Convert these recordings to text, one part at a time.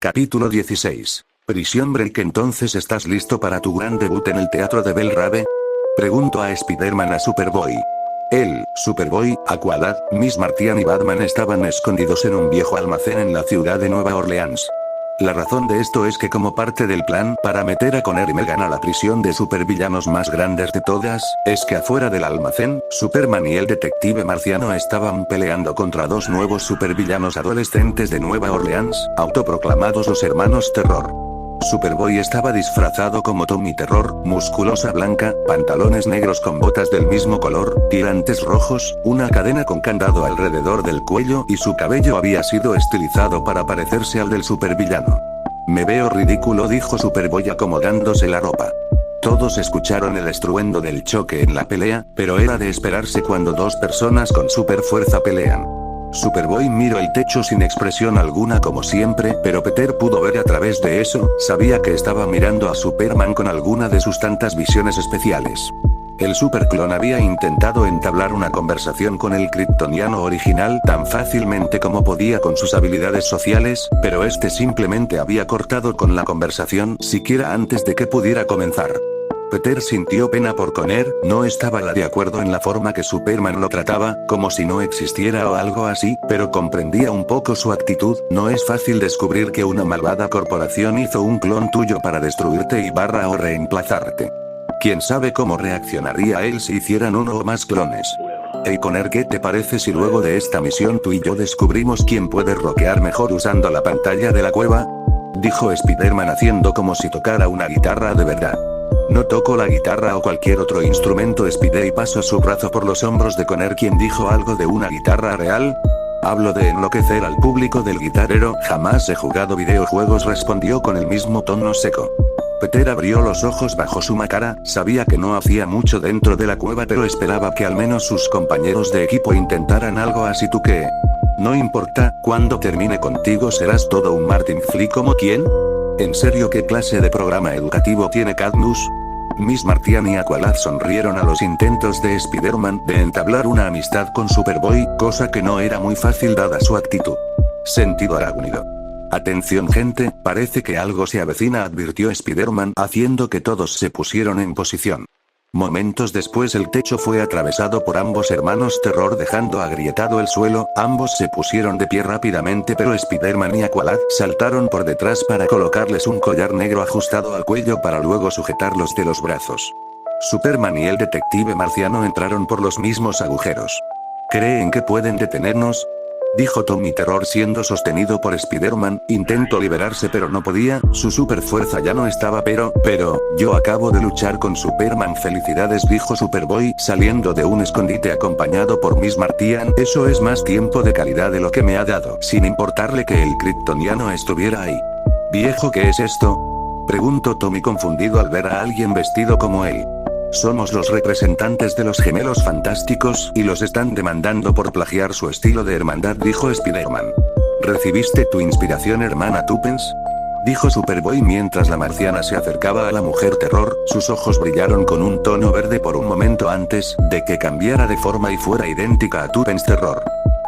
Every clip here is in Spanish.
Capítulo 16. Prison Break. ¿Entonces estás listo para tu gran debut en el teatro de Belle Rave? Preguntó a Spider-Man a Superboy. Él, Superboy, Aqualad, Miss Martian y Batman estaban escondidos en un viejo almacén en la ciudad de Nueva Orleans. La razón de esto es que como parte del plan para meter a Connor y Megan a la prisión de supervillanos más grandes de todas, es que afuera del almacén, Superman y el detective marciano estaban peleando contra dos nuevos supervillanos adolescentes de Nueva Orleans, autoproclamados los Hermanos Terror. Superboy estaba disfrazado como Tommy Terror, musculosa blanca, pantalones negros con botas del mismo color, tirantes rojos, una cadena con candado alrededor del cuello y su cabello había sido estilizado para parecerse al del supervillano. Me veo ridículo, dijo Superboy acomodándose la ropa. Todos escucharon el estruendo del choque en la pelea, pero era de esperarse cuando dos personas con super fuerza pelean. Superboy miró el techo sin expresión alguna como siempre, pero Peter pudo ver a través de eso, sabía que estaba mirando a Superman con alguna de sus tantas visiones especiales. El superclon había intentado entablar una conversación con el kryptoniano original tan fácilmente como podía con sus habilidades sociales, pero este simplemente había cortado con la conversación siquiera antes de que pudiera comenzar. Peter sintió pena por Connor, no estaba de acuerdo en la forma que Superman lo trataba, como si no existiera o algo así, pero comprendía un poco su actitud. No es fácil descubrir que una malvada corporación hizo un clon tuyo para destruirte o reemplazarte. ¿Quién sabe cómo reaccionaría él si hicieran uno o más clones? Hey Connor, ¿qué te parece si luego de esta misión tú y yo descubrimos quién puede rockear mejor usando la pantalla de la cueva? Dijo Spider-Man haciendo como si tocara una guitarra de verdad. No toco la guitarra o cualquier otro instrumento. Spidey pasó su brazo por los hombros de Connor, quien dijo algo de una guitarra real. Hablo de enloquecer al público del guitarrero. Jamás he jugado videojuegos, respondió con el mismo tono seco. Peter abrió los ojos bajo su máscara, sabía que no hacía mucho dentro de la cueva, pero esperaba que al menos sus compañeros de equipo intentaran algo así. ¿Tú qué? No importa, cuando termine contigo serás todo un Martin Fly. ¿Como quién? ¿En serio? ¿Qué clase de programa educativo tiene Cadmus? Miss Martian y Aqualad sonrieron a los intentos de Spider-Man de entablar una amistad con Superboy, cosa que no era muy fácil dada su actitud. Sentido arácnido. Atención gente, parece que algo se avecina, advirtió Spider-Man, haciendo que todos se pusieron en posición. Momentos después el techo fue atravesado por ambos hermanos Terror dejando agrietado el suelo. Ambos se pusieron de pie rápidamente, pero Spider-Man y Aqualad saltaron por detrás para colocarles un collar negro ajustado al cuello para luego sujetarlos de los brazos. Superman y el detective marciano entraron por los mismos agujeros. ¿Creen que pueden detenernos?, dijo Tommy Terror siendo sostenido por Spider-Man. Intentó liberarse pero no podía, su super fuerza ya no estaba. Pero, yo acabo de luchar con Superman. Felicidades, dijo Superboy saliendo de un escondite acompañado por Miss Martian. Eso es más tiempo de calidad de lo que me ha dado, sin importarle que el kryptoniano estuviera ahí. Viejo, ¿qué es esto?, preguntó Tommy confundido al ver a alguien vestido como él. Somos los representantes de los Gemelos Fantásticos, y los están demandando por plagiar su estilo de hermandad, dijo Spider-Man. ¿Recibiste tu inspiración, hermana Tuppence?, dijo Superboy mientras la marciana se acercaba a la mujer Terror. Sus ojos brillaron con un tono verde por un momento antes de que cambiara de forma y fuera idéntica a Tuppence Terror.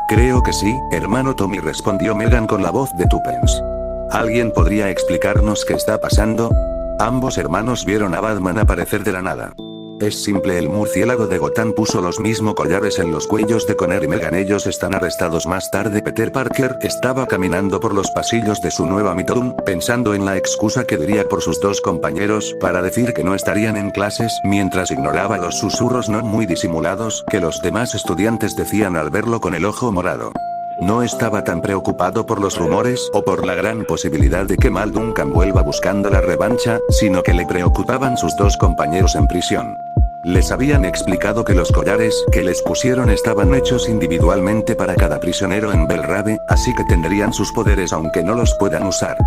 Creo que sí, hermano Tommy, respondió Megan con la voz de Tuppence. ¿Alguien podría explicarnos qué está pasando? Ambos hermanos vieron a Batman aparecer de la nada. Es simple, el murciélago de Gotham puso los mismos collares en los cuellos de Connor y Megan. Ellos están arrestados. Más tarde Peter Parker estaba caminando por los pasillos de su nueva Midtown, pensando en la excusa que diría por sus dos compañeros para decir que no estarían en clases, mientras ignoraba los susurros no muy disimulados que los demás estudiantes decían al verlo con el ojo morado. No estaba tan preocupado por los rumores o por la gran posibilidad de que Mal Duncan vuelva buscando la revancha, sino que le preocupaban sus dos compañeros en prisión. Les habían explicado que los collares que les pusieron estaban hechos individualmente para cada prisionero en Belle Rave, así que tendrían sus poderes aunque no los puedan usar.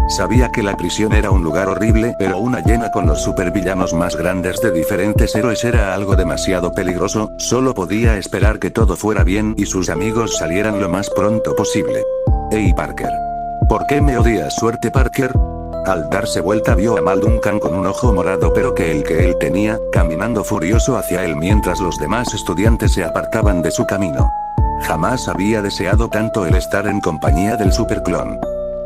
Sabía que la prisión era un lugar horrible, pero una llena con los supervillanos más grandes de diferentes héroes era algo demasiado peligroso. Solo podía esperar que todo fuera bien y sus amigos salieran lo más pronto posible. Hey Parker. ¿Por qué me odias? Suerte, Parker. Al darse vuelta vio a Mal Duncan con un ojo morado pero que él tenía, caminando furioso hacia él mientras los demás estudiantes se apartaban de su camino. Jamás había deseado tanto el estar en compañía del superclon.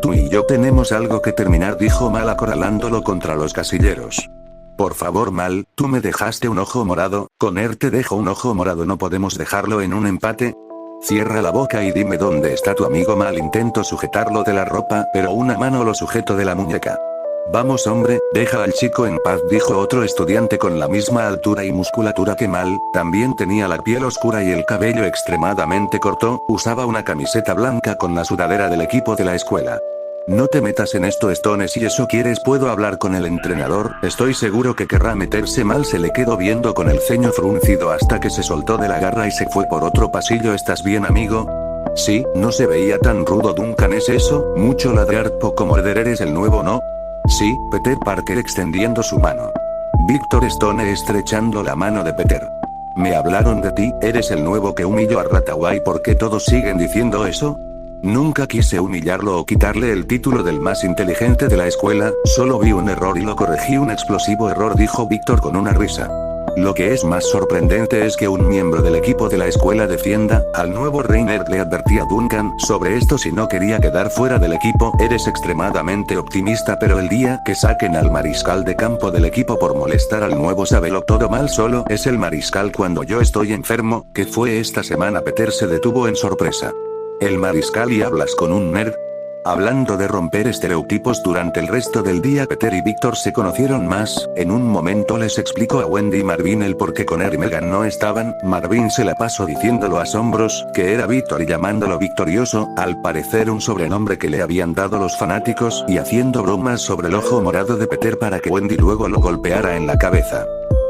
Tú y yo tenemos algo que terminar, dijo Mal acorralándolo contra los casilleros. Por favor Mal, tú me dejaste un ojo morado, Connor te dejo un ojo morado, ¿no podemos dejarlo en un empate? Cierra la boca y dime dónde está tu amigo Mal. Intento sujetarlo de la ropa, pero una mano lo sujeto de la muñeca. Vamos hombre, deja al chico en paz, dijo otro estudiante con la misma altura y musculatura que Mal, también tenía la piel oscura y el cabello extremadamente corto, usaba una camiseta blanca con la sudadera del equipo de la escuela. No te metas en esto Stone, si eso quieres puedo hablar con el entrenador, estoy seguro que querrá meterse. Mal se le quedó viendo con el ceño fruncido hasta que se soltó de la garra y se fue por otro pasillo. ¿Estás bien amigo? Sí, no se veía tan rudo Duncan, ¿es eso? Mucho ladrar, poco morder, ¿eres el nuevo no? Sí, Peter Parker extendiendo su mano. Victor Stone estrechando la mano de Peter. Me hablaron de ti, eres el nuevo que humilló a Rattaway. ¿Por qué todos siguen diciendo eso? Nunca quise humillarlo o quitarle el título del más inteligente de la escuela, solo vi un error y lo corregí, un explosivo error, dijo Victor con una risa. Lo que es más sorprendente es que un miembro del equipo de la escuela defienda al nuevo Reiner. Le advertía a Duncan sobre esto si no quería quedar fuera del equipo. Eres extremadamente optimista, pero el día que saquen al mariscal de campo del equipo por molestar al nuevo sábelo todo mal. Solo es el mariscal cuando yo estoy enfermo. ¿Qué fue esta semana? Peter se detuvo en sorpresa. ¿El mariscal y hablas con un nerd? Hablando de romper estereotipos, durante el resto del día Peter y Victor se conocieron más. En un momento les explicó a Wendy y Marvin el por qué Connor y Megan no estaban. Marvin se la pasó diciéndolo a asombros, que era Victor y llamándolo victorioso, al parecer un sobrenombre que le habían dado los fanáticos, y haciendo bromas sobre el ojo morado de Peter para que Wendy luego lo golpeara en la cabeza.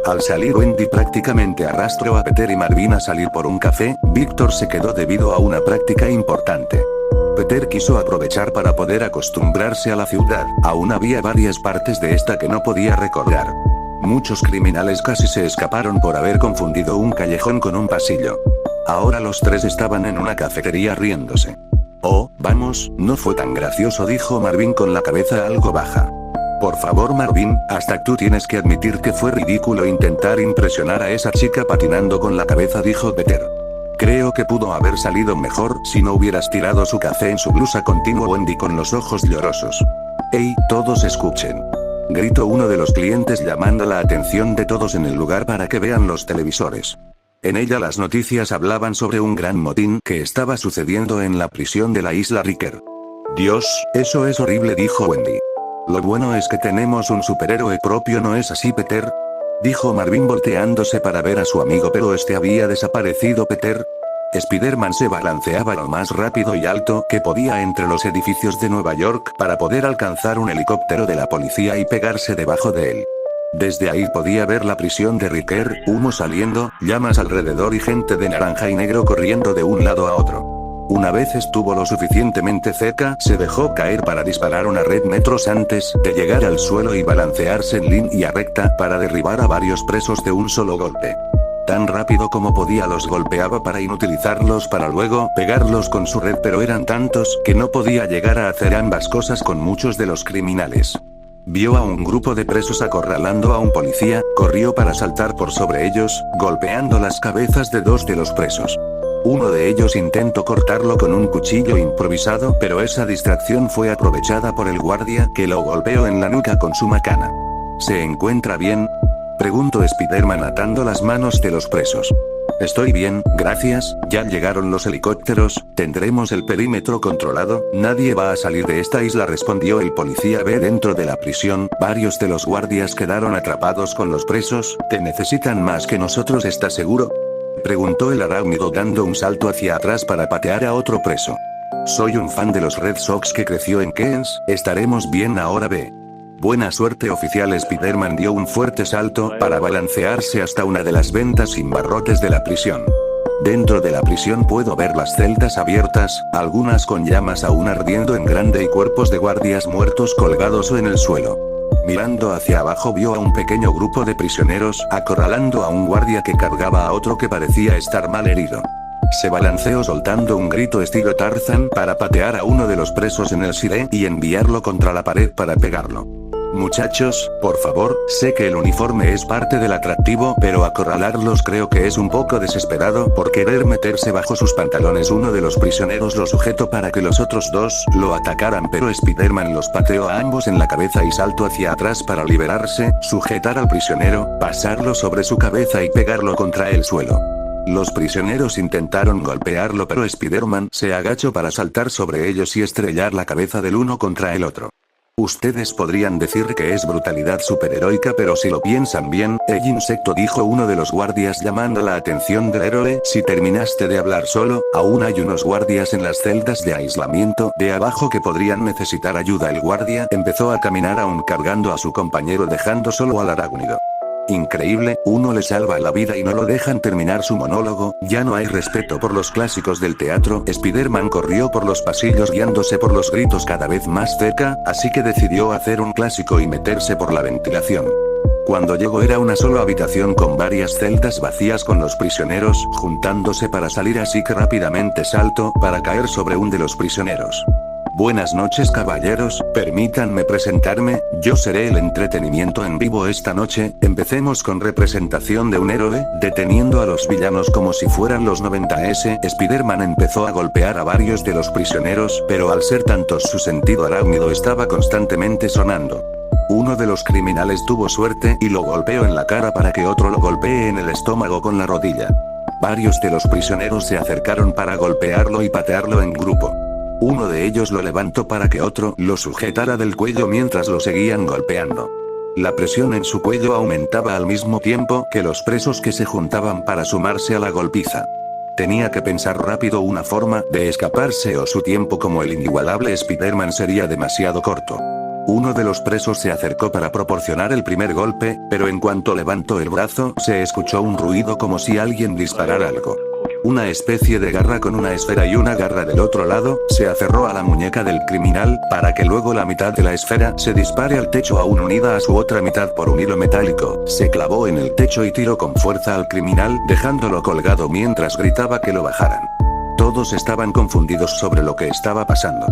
Al salir Wendy prácticamente arrastró a Peter y Marvin a salir por un café. Victor se quedó debido a una práctica importante. Peter quiso aprovechar para poder acostumbrarse a la ciudad, aún había varias partes de esta que no podía recordar. Muchos criminales casi se escaparon por haber confundido un callejón con un pasillo. Ahora los tres estaban en una cafetería riéndose. Oh, vamos, no fue tan gracioso, dijo Marvin con la cabeza algo baja. Por favor Marvin, hasta tú tienes que admitir que fue ridículo intentar impresionar a esa chica patinando con la cabeza, dijo Peter. Creo que pudo haber salido mejor si no hubieras tirado su café en su blusa, continuó Wendy con los ojos llorosos. ¡Ey, todos escuchen! Gritó uno de los clientes llamando la atención de todos en el lugar para que vean los televisores. En ella las noticias hablaban sobre un gran motín que estaba sucediendo en la prisión de la isla Riker. Dios, eso es horrible, dijo Wendy. Lo bueno es que tenemos un superhéroe propio, ¿no es así Peter? Dijo Marvin volteándose para ver a su amigo, pero este había desaparecido. Peter. Spider-Man se balanceaba lo más rápido y alto que podía entre los edificios de Nueva York para poder alcanzar un helicóptero de la policía y pegarse debajo de él. Desde ahí podía ver la prisión de Riker, humo saliendo, llamas alrededor y gente de naranja y negro corriendo de un lado a otro. Una vez estuvo lo suficientemente cerca, se dejó caer para disparar una red metros antes de llegar al suelo y balancearse en línea recta para derribar a varios presos de un solo golpe. Tan rápido como podía los golpeaba para inutilizarlos para luego pegarlos con su red, pero eran tantos que no podía llegar a hacer ambas cosas con muchos de los criminales. Vio a un grupo de presos acorralando a un policía, corrió para saltar por sobre ellos, golpeando las cabezas de dos de los presos. Uno de ellos intentó cortarlo con un cuchillo improvisado, pero esa distracción fue aprovechada por el guardia, que lo golpeó en la nuca con su macana. ¿Se encuentra bien?, preguntó Spider-Man atando las manos de los presos. Estoy bien, gracias, ya llegaron los helicópteros, tendremos el perímetro controlado, nadie va a salir de esta isla, respondió el policía B. Dentro de la prisión, varios de los guardias quedaron atrapados con los presos. ¿Te necesitan más que nosotros, estás seguro?, preguntó el arácnido dando un salto hacia atrás para patear a otro preso. Soy un fan de los Red Sox que creció en Keynes, estaremos bien ahora. B. Buena suerte, oficial. Spider-Man dio un fuerte salto para balancearse hasta una de las ventas sin barrotes de la prisión. Dentro de la prisión puedo ver las celdas abiertas, algunas con llamas aún ardiendo en grande y cuerpos de guardias muertos colgados o en el suelo. Mirando hacia abajo vio a un pequeño grupo de prisioneros acorralando a un guardia que cargaba a otro que parecía estar mal herido. Se balanceó soltando un grito estilo Tarzan para patear a uno de los presos en el siré y enviarlo contra la pared para pegarlo. Muchachos, por favor, sé que el uniforme es parte del atractivo, pero acorralarlos creo que es un poco desesperado por querer meterse bajo sus pantalones. Uno de los prisioneros lo sujetó para que los otros dos lo atacaran, pero Spider-Man los pateó a ambos en la cabeza y saltó hacia atrás para liberarse, sujetar al prisionero, pasarlo sobre su cabeza y pegarlo contra el suelo. Los prisioneros intentaron golpearlo, pero Spider-Man se agachó para saltar sobre ellos y estrellar la cabeza del uno contra el otro. Ustedes podrían decir que es brutalidad superheroica, pero si lo piensan bien, el insecto, dijo uno de los guardias llamando la atención del héroe. Si terminaste de hablar solo, aún hay unos guardias en las celdas de aislamiento de abajo que podrían necesitar ayuda. El guardia empezó a caminar aún cargando a su compañero, dejando solo al arácnido. Increíble, uno le salva la vida y no lo dejan terminar su monólogo. Ya no hay respeto por los clásicos del teatro. Spider-Man corrió por los pasillos guiándose por los gritos cada vez más cerca, así que decidió hacer un clásico y meterse por la ventilación. Cuando llegó era una sola habitación con varias celdas vacías con los prisioneros juntándose para salir, así que rápidamente saltó para caer sobre un de los prisioneros. Buenas noches caballeros, permítanme presentarme, yo seré el entretenimiento en vivo esta noche. Empecemos con representación de un héroe, deteniendo a los villanos como si fueran los 90s. Spider-Man empezó a golpear a varios de los prisioneros, pero al ser tantos su sentido arácnido estaba constantemente sonando. Uno de los criminales tuvo suerte y lo golpeó en la cara para que otro lo golpee en el estómago con la rodilla. Varios de los prisioneros se acercaron para golpearlo y patearlo en grupo. Uno de ellos lo levantó para que otro lo sujetara del cuello mientras lo seguían golpeando. La presión en su cuello aumentaba al mismo tiempo que los presos que se juntaban para sumarse a la golpiza. Tenía que pensar rápido una forma de escaparse o su tiempo como el inigualable Spider-Man sería demasiado corto. Uno de los presos se acercó para proporcionar el primer golpe, pero en cuanto levantó el brazo, se escuchó un ruido como si alguien disparara algo. Una especie de garra con una esfera y una garra del otro lado, se aferró a la muñeca del criminal, para que luego la mitad de la esfera se dispare al techo aún unida a su otra mitad por un hilo metálico. Se clavó en el techo y tiró con fuerza al criminal, dejándolo colgado mientras gritaba que lo bajaran. Todos estaban confundidos sobre lo que estaba pasando.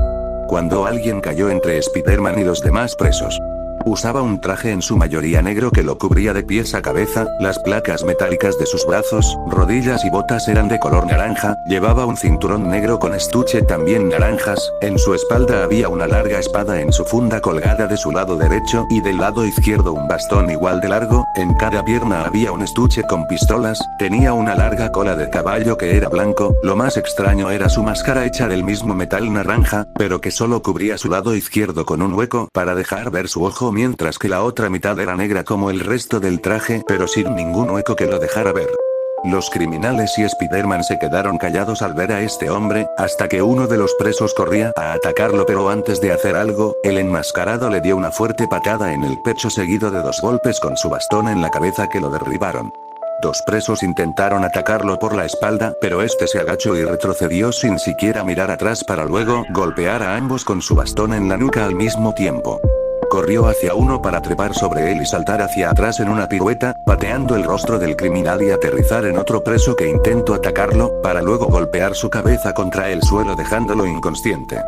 Cuando alguien cayó entre Spider-Man y los demás presos. Usaba un traje en su mayoría negro que lo cubría de pies a cabeza, las placas metálicas de sus brazos, rodillas y botas eran de color naranja, llevaba un cinturón negro con estuche también naranjas, en su espalda había una larga espada en su funda colgada de su lado derecho y del lado izquierdo un bastón igual de largo, en cada pierna había un estuche con pistolas, tenía una larga cola de caballo que era blanco, lo más extraño era su máscara hecha del mismo metal naranja, pero que solo cubría su lado izquierdo con un hueco para dejar ver su ojo, mientras que la otra mitad era negra como el resto del traje, pero sin ningún hueco que lo dejara ver. Los criminales y Spider-Man se quedaron callados al ver a este hombre, hasta que uno de los presos corría a atacarlo, pero antes de hacer algo, el enmascarado le dio una fuerte patada en el pecho seguido de 2 golpes con su bastón en la cabeza que lo derribaron. 2 presos intentaron atacarlo por la espalda, pero este se agachó y retrocedió sin siquiera mirar atrás para luego golpear a ambos con su bastón en la nuca al mismo tiempo. Corrió hacia uno para trepar sobre él y saltar hacia atrás en una pirueta, pateando el rostro del criminal y aterrizar en otro preso que intentó atacarlo, para luego golpear su cabeza contra el suelo dejándolo inconsciente.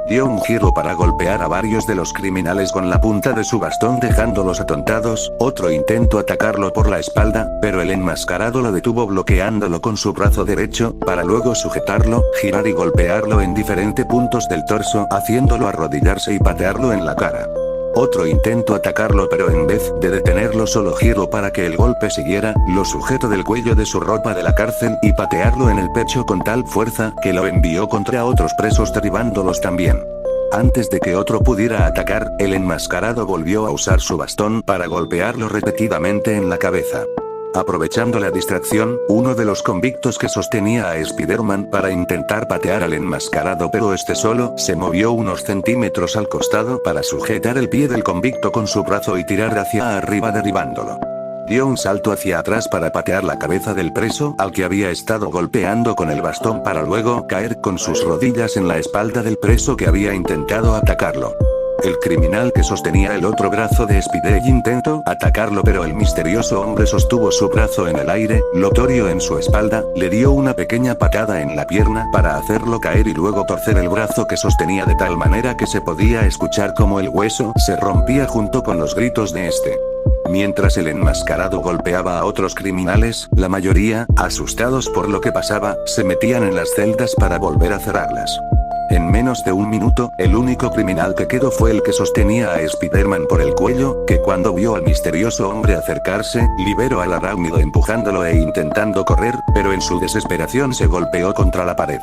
Dio un giro para golpear a varios de los criminales con la punta de su bastón dejándolos atontados, otro intentó atacarlo por la espalda, pero el enmascarado lo detuvo bloqueándolo con su brazo derecho, para luego sujetarlo, girar y golpearlo en diferentes puntos del torso, haciéndolo arrodillarse y patearlo en la cara. Otro intento atacarlo, pero en vez de detenerlo solo giró para que el golpe siguiera, lo sujetó del cuello de su ropa de la cárcel y patearlo en el pecho con tal fuerza que lo envió contra otros presos derribándolos también. Antes de que otro pudiera atacar, el enmascarado volvió a usar su bastón para golpearlo repetidamente en la cabeza. Aprovechando la distracción, uno de los convictos que sostenía a Spider-Man para intentar patear al enmascarado, pero este solo se movió unos centímetros al costado para sujetar el pie del convicto con su brazo y tirar hacia arriba derribándolo. Dio un salto hacia atrás para patear la cabeza del preso al que había estado golpeando con el bastón para luego caer con sus rodillas en la espalda del preso que había intentado atacarlo. El criminal que sostenía el otro brazo de Spidey intentó atacarlo, pero el misterioso hombre sostuvo su brazo en el aire, lo torió en su espalda, le dio una pequeña patada en la pierna para hacerlo caer y luego torcer el brazo que sostenía de tal manera que se podía escuchar como el hueso se rompía junto con los gritos de este. Mientras el enmascarado golpeaba a otros criminales, la mayoría, asustados por lo que pasaba, se metían en las celdas para volver a cerrarlas. En menos de un minuto, el único criminal que quedó fue el que sostenía a Spider-Man por el cuello, que cuando vio al misterioso hombre acercarse, liberó al arácnido empujándolo e intentando correr, pero en su desesperación se golpeó contra la pared.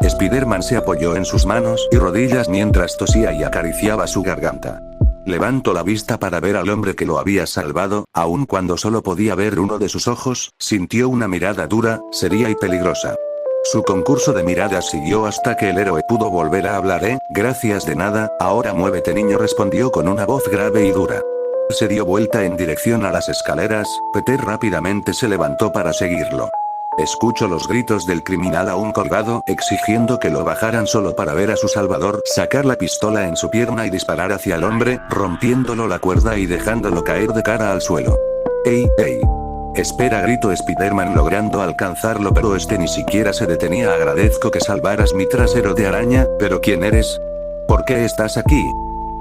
Spider-Man se apoyó en sus manos y rodillas mientras tosía y acariciaba su garganta. Levantó la vista para ver al hombre que lo había salvado, aun cuando solo podía ver uno de sus ojos, sintió una mirada dura, seria y peligrosa. Su concurso de miradas siguió hasta que el héroe pudo volver a hablar. Gracias de nada, ahora muévete niño, respondió con una voz grave y dura. Se dio vuelta en dirección a las escaleras, Peter rápidamente se levantó para seguirlo. Escuchó los gritos del criminal aún colgado, exigiendo que lo bajaran solo para ver a su salvador sacar la pistola en su pierna y disparar hacia el hombre, rompiéndolo la cuerda y dejándolo caer de cara al suelo. ¡Ey, ey! Espera, gritó Spider-Man logrando alcanzarlo, pero este ni siquiera se detenía. Agradezco que salvaras mi trasero de araña, pero ¿quién eres? ¿Por qué estás aquí?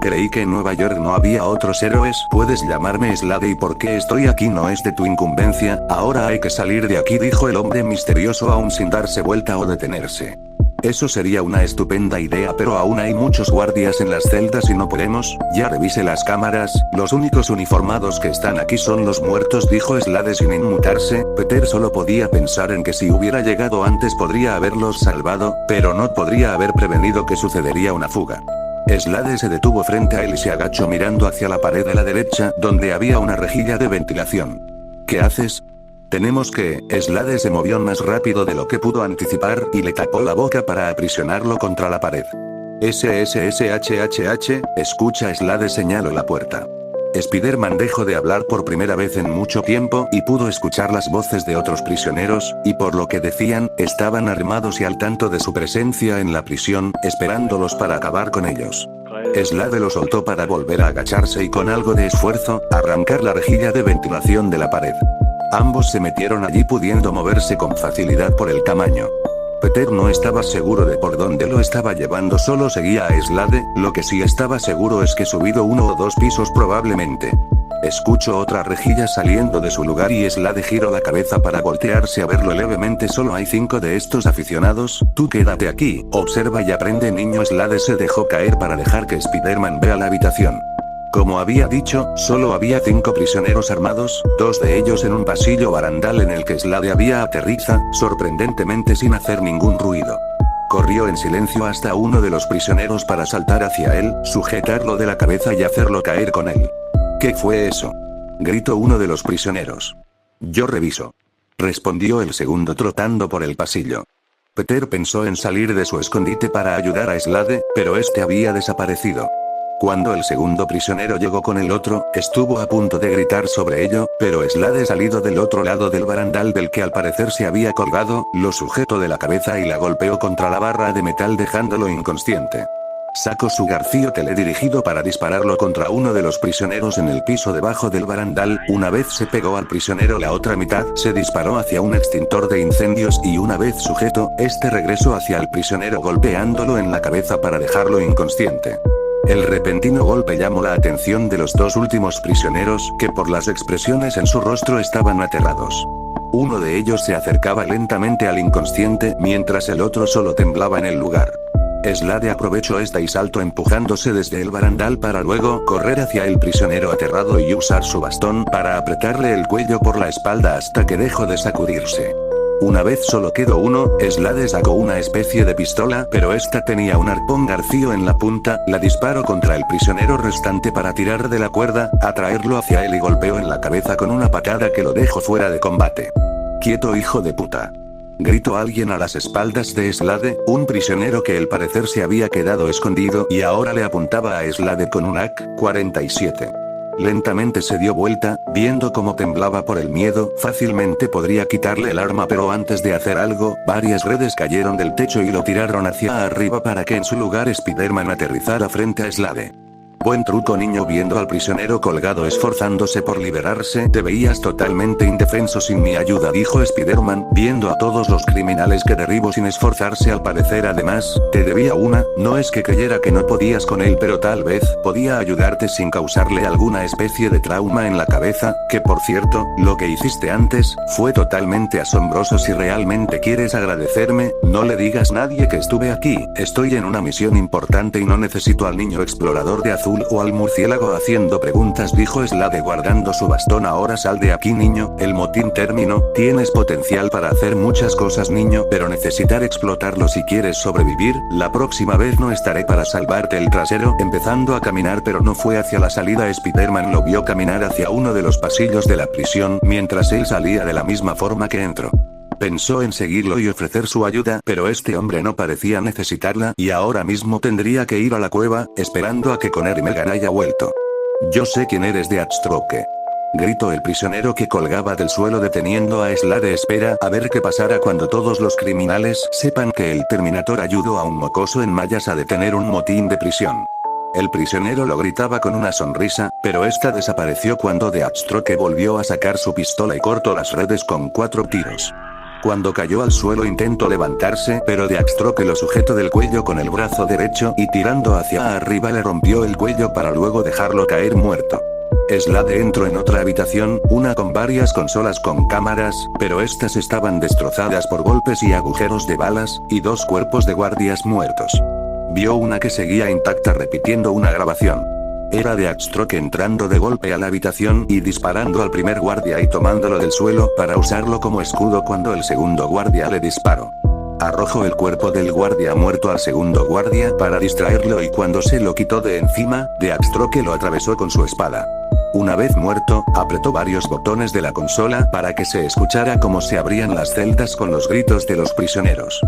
Creí que en Nueva York no había otros héroes. Puedes llamarme Slade y por qué estoy aquí no es de tu incumbencia. Ahora hay que salir de aquí, dijo el hombre misterioso aún sin darse vuelta o detenerse. Eso sería una estupenda idea, pero aún hay muchos guardias en las celdas y no podemos. Ya revisé las cámaras, los únicos uniformados que están aquí son los muertos, dijo Slade sin inmutarse. Peter solo podía pensar en que si hubiera llegado antes podría haberlos salvado, pero no podría haber prevenido que sucedería una fuga. Slade se detuvo frente a él y se agachó mirando hacia la pared de la derecha, donde había una rejilla de ventilación. ¿Qué haces? Tenemos que... Slade se movió más rápido de lo que pudo anticipar, y le tapó la boca para aprisionarlo contra la pared. SSSHHH, escucha, Slade señaló la puerta. Spider-Man dejó de hablar por primera vez en mucho tiempo, y pudo escuchar las voces de otros prisioneros, y por lo que decían, estaban armados y al tanto de su presencia en la prisión, esperándolos para acabar con ellos. Slade lo soltó para volver a agacharse y con algo de esfuerzo, arrancar la rejilla de ventilación de la pared. Ambos se metieron allí pudiendo moverse con facilidad por el tamaño. Peter no estaba seguro de por dónde lo estaba llevando, solo seguía a Slade, lo que sí estaba seguro es que subido 1 o 2 pisos probablemente. Escuchó otra rejilla saliendo de su lugar y Slade giró la cabeza para voltearse a verlo levemente. Solo hay 5 de estos aficionados, tú quédate aquí, observa y aprende niño. Slade se dejó caer para dejar que Spider-Man vea la habitación. Como había dicho, solo había 5 prisioneros armados, 2 de ellos en un pasillo barandal en el que Slade había aterrizado, sorprendentemente sin hacer ningún ruido. Corrió en silencio hasta uno de los prisioneros para saltar hacia él, sujetarlo de la cabeza y hacerlo caer con él. ¿Qué fue eso? Gritó uno de los prisioneros. Yo reviso. Respondió el segundo trotando por el pasillo. Peter pensó en salir de su escondite para ayudar a Slade, pero este había desaparecido. Cuando el segundo prisionero llegó con el otro, estuvo a punto de gritar sobre ello, pero Slade salido del otro lado del barandal del que al parecer se había colgado, lo sujetó de la cabeza y la golpeó contra la barra de metal dejándolo inconsciente. Sacó su garfio teledirigido para dispararlo contra uno de los prisioneros en el piso debajo del barandal. Una vez se pegó al prisionero la otra mitad, se disparó hacia un extintor de incendios y una vez sujeto, este regresó hacia el prisionero golpeándolo en la cabeza para dejarlo inconsciente. El repentino golpe llamó la atención de los 2 últimos prisioneros, que por las expresiones en su rostro estaban aterrados. Uno de ellos se acercaba lentamente al inconsciente, mientras el otro solo temblaba en el lugar. Slade aprovechó esta y saltó empujándose desde el barandal para luego correr hacia el prisionero aterrado y usar su bastón para apretarle el cuello por la espalda hasta que dejó de sacudirse. Una vez solo quedó uno, Slade sacó una especie de pistola, pero esta tenía un arpón garfio en la punta, la disparó contra el prisionero restante para tirar de la cuerda, atraerlo hacia él y golpeó en la cabeza con una patada que lo dejó fuera de combate. ¡Quieto, hijo de puta!, gritó alguien a las espaldas de Slade, un prisionero que al parecer se había quedado escondido y ahora le apuntaba a Slade con un AK-47. Lentamente se dio vuelta, viendo cómo temblaba por el miedo. Fácilmente podría quitarle el arma, pero antes de hacer algo, varias redes cayeron del techo y lo tiraron hacia arriba para que en su lugar Spider-Man aterrizara frente a Slade. Buen truco, niño. Viendo al prisionero colgado esforzándose por liberarse, te veías totalmente indefenso sin mi ayuda, dijo Spiderman, viendo a todos los criminales que derribó sin esforzarse. Al parecer además, te debía una. No es que creyera que no podías con él, pero tal vez podía ayudarte sin causarle alguna especie de trauma en la cabeza, que por cierto, lo que hiciste antes, fue totalmente asombroso. Si realmente quieres agradecerme, no le digas a nadie que estuve aquí. Estoy en una misión importante y no necesito al niño explorador de azul o al murciélago haciendo preguntas, dijo Slade guardando su bastón. Ahora sal de aquí, niño, el motín terminó. Tienes potencial para hacer muchas cosas, niño, pero necesitar explotarlo si quieres sobrevivir. La próxima vez no estaré para salvarte el trasero. Empezando a caminar, pero no fue hacia la salida. Spiderman lo vio caminar hacia uno de los pasillos de la prisión, mientras él salía de la misma forma que entró. Pensó en seguirlo y ofrecer su ayuda, pero este hombre no parecía necesitarla, y ahora mismo tendría que ir a la cueva, esperando a que Connor y Megan haya vuelto. Yo sé quién eres, Deathstroke, gritó el prisionero que colgaba del suelo deteniendo a Slade. Espera a ver qué pasará cuando todos los criminales sepan que el Terminator ayudó a un mocoso en mallas a detener un motín de prisión. El prisionero lo gritaba con una sonrisa, pero esta desapareció cuando Deathstroke volvió a sacar su pistola y cortó las redes con 4 tiros. Cuando cayó al suelo intentó levantarse, pero Deathstroke lo sujetó del cuello con el brazo derecho y tirando hacia arriba le rompió el cuello para luego dejarlo caer muerto. Slade entró en otra habitación, una con varias consolas con cámaras, pero estas estaban destrozadas por golpes y agujeros de balas, y 2 cuerpos de guardias muertos. Vio una que seguía intacta repitiendo una grabación. Era Deathstroke entrando de golpe a la habitación y disparando al primer guardia y tomándolo del suelo para usarlo como escudo cuando el segundo guardia le disparó. Arrojó el cuerpo del guardia muerto al segundo guardia para distraerlo y cuando se lo quitó de encima, Deathstroke lo atravesó con su espada. Una vez muerto, apretó varios botones de la consola para que se escuchara cómo se abrían las celdas con los gritos de los prisioneros.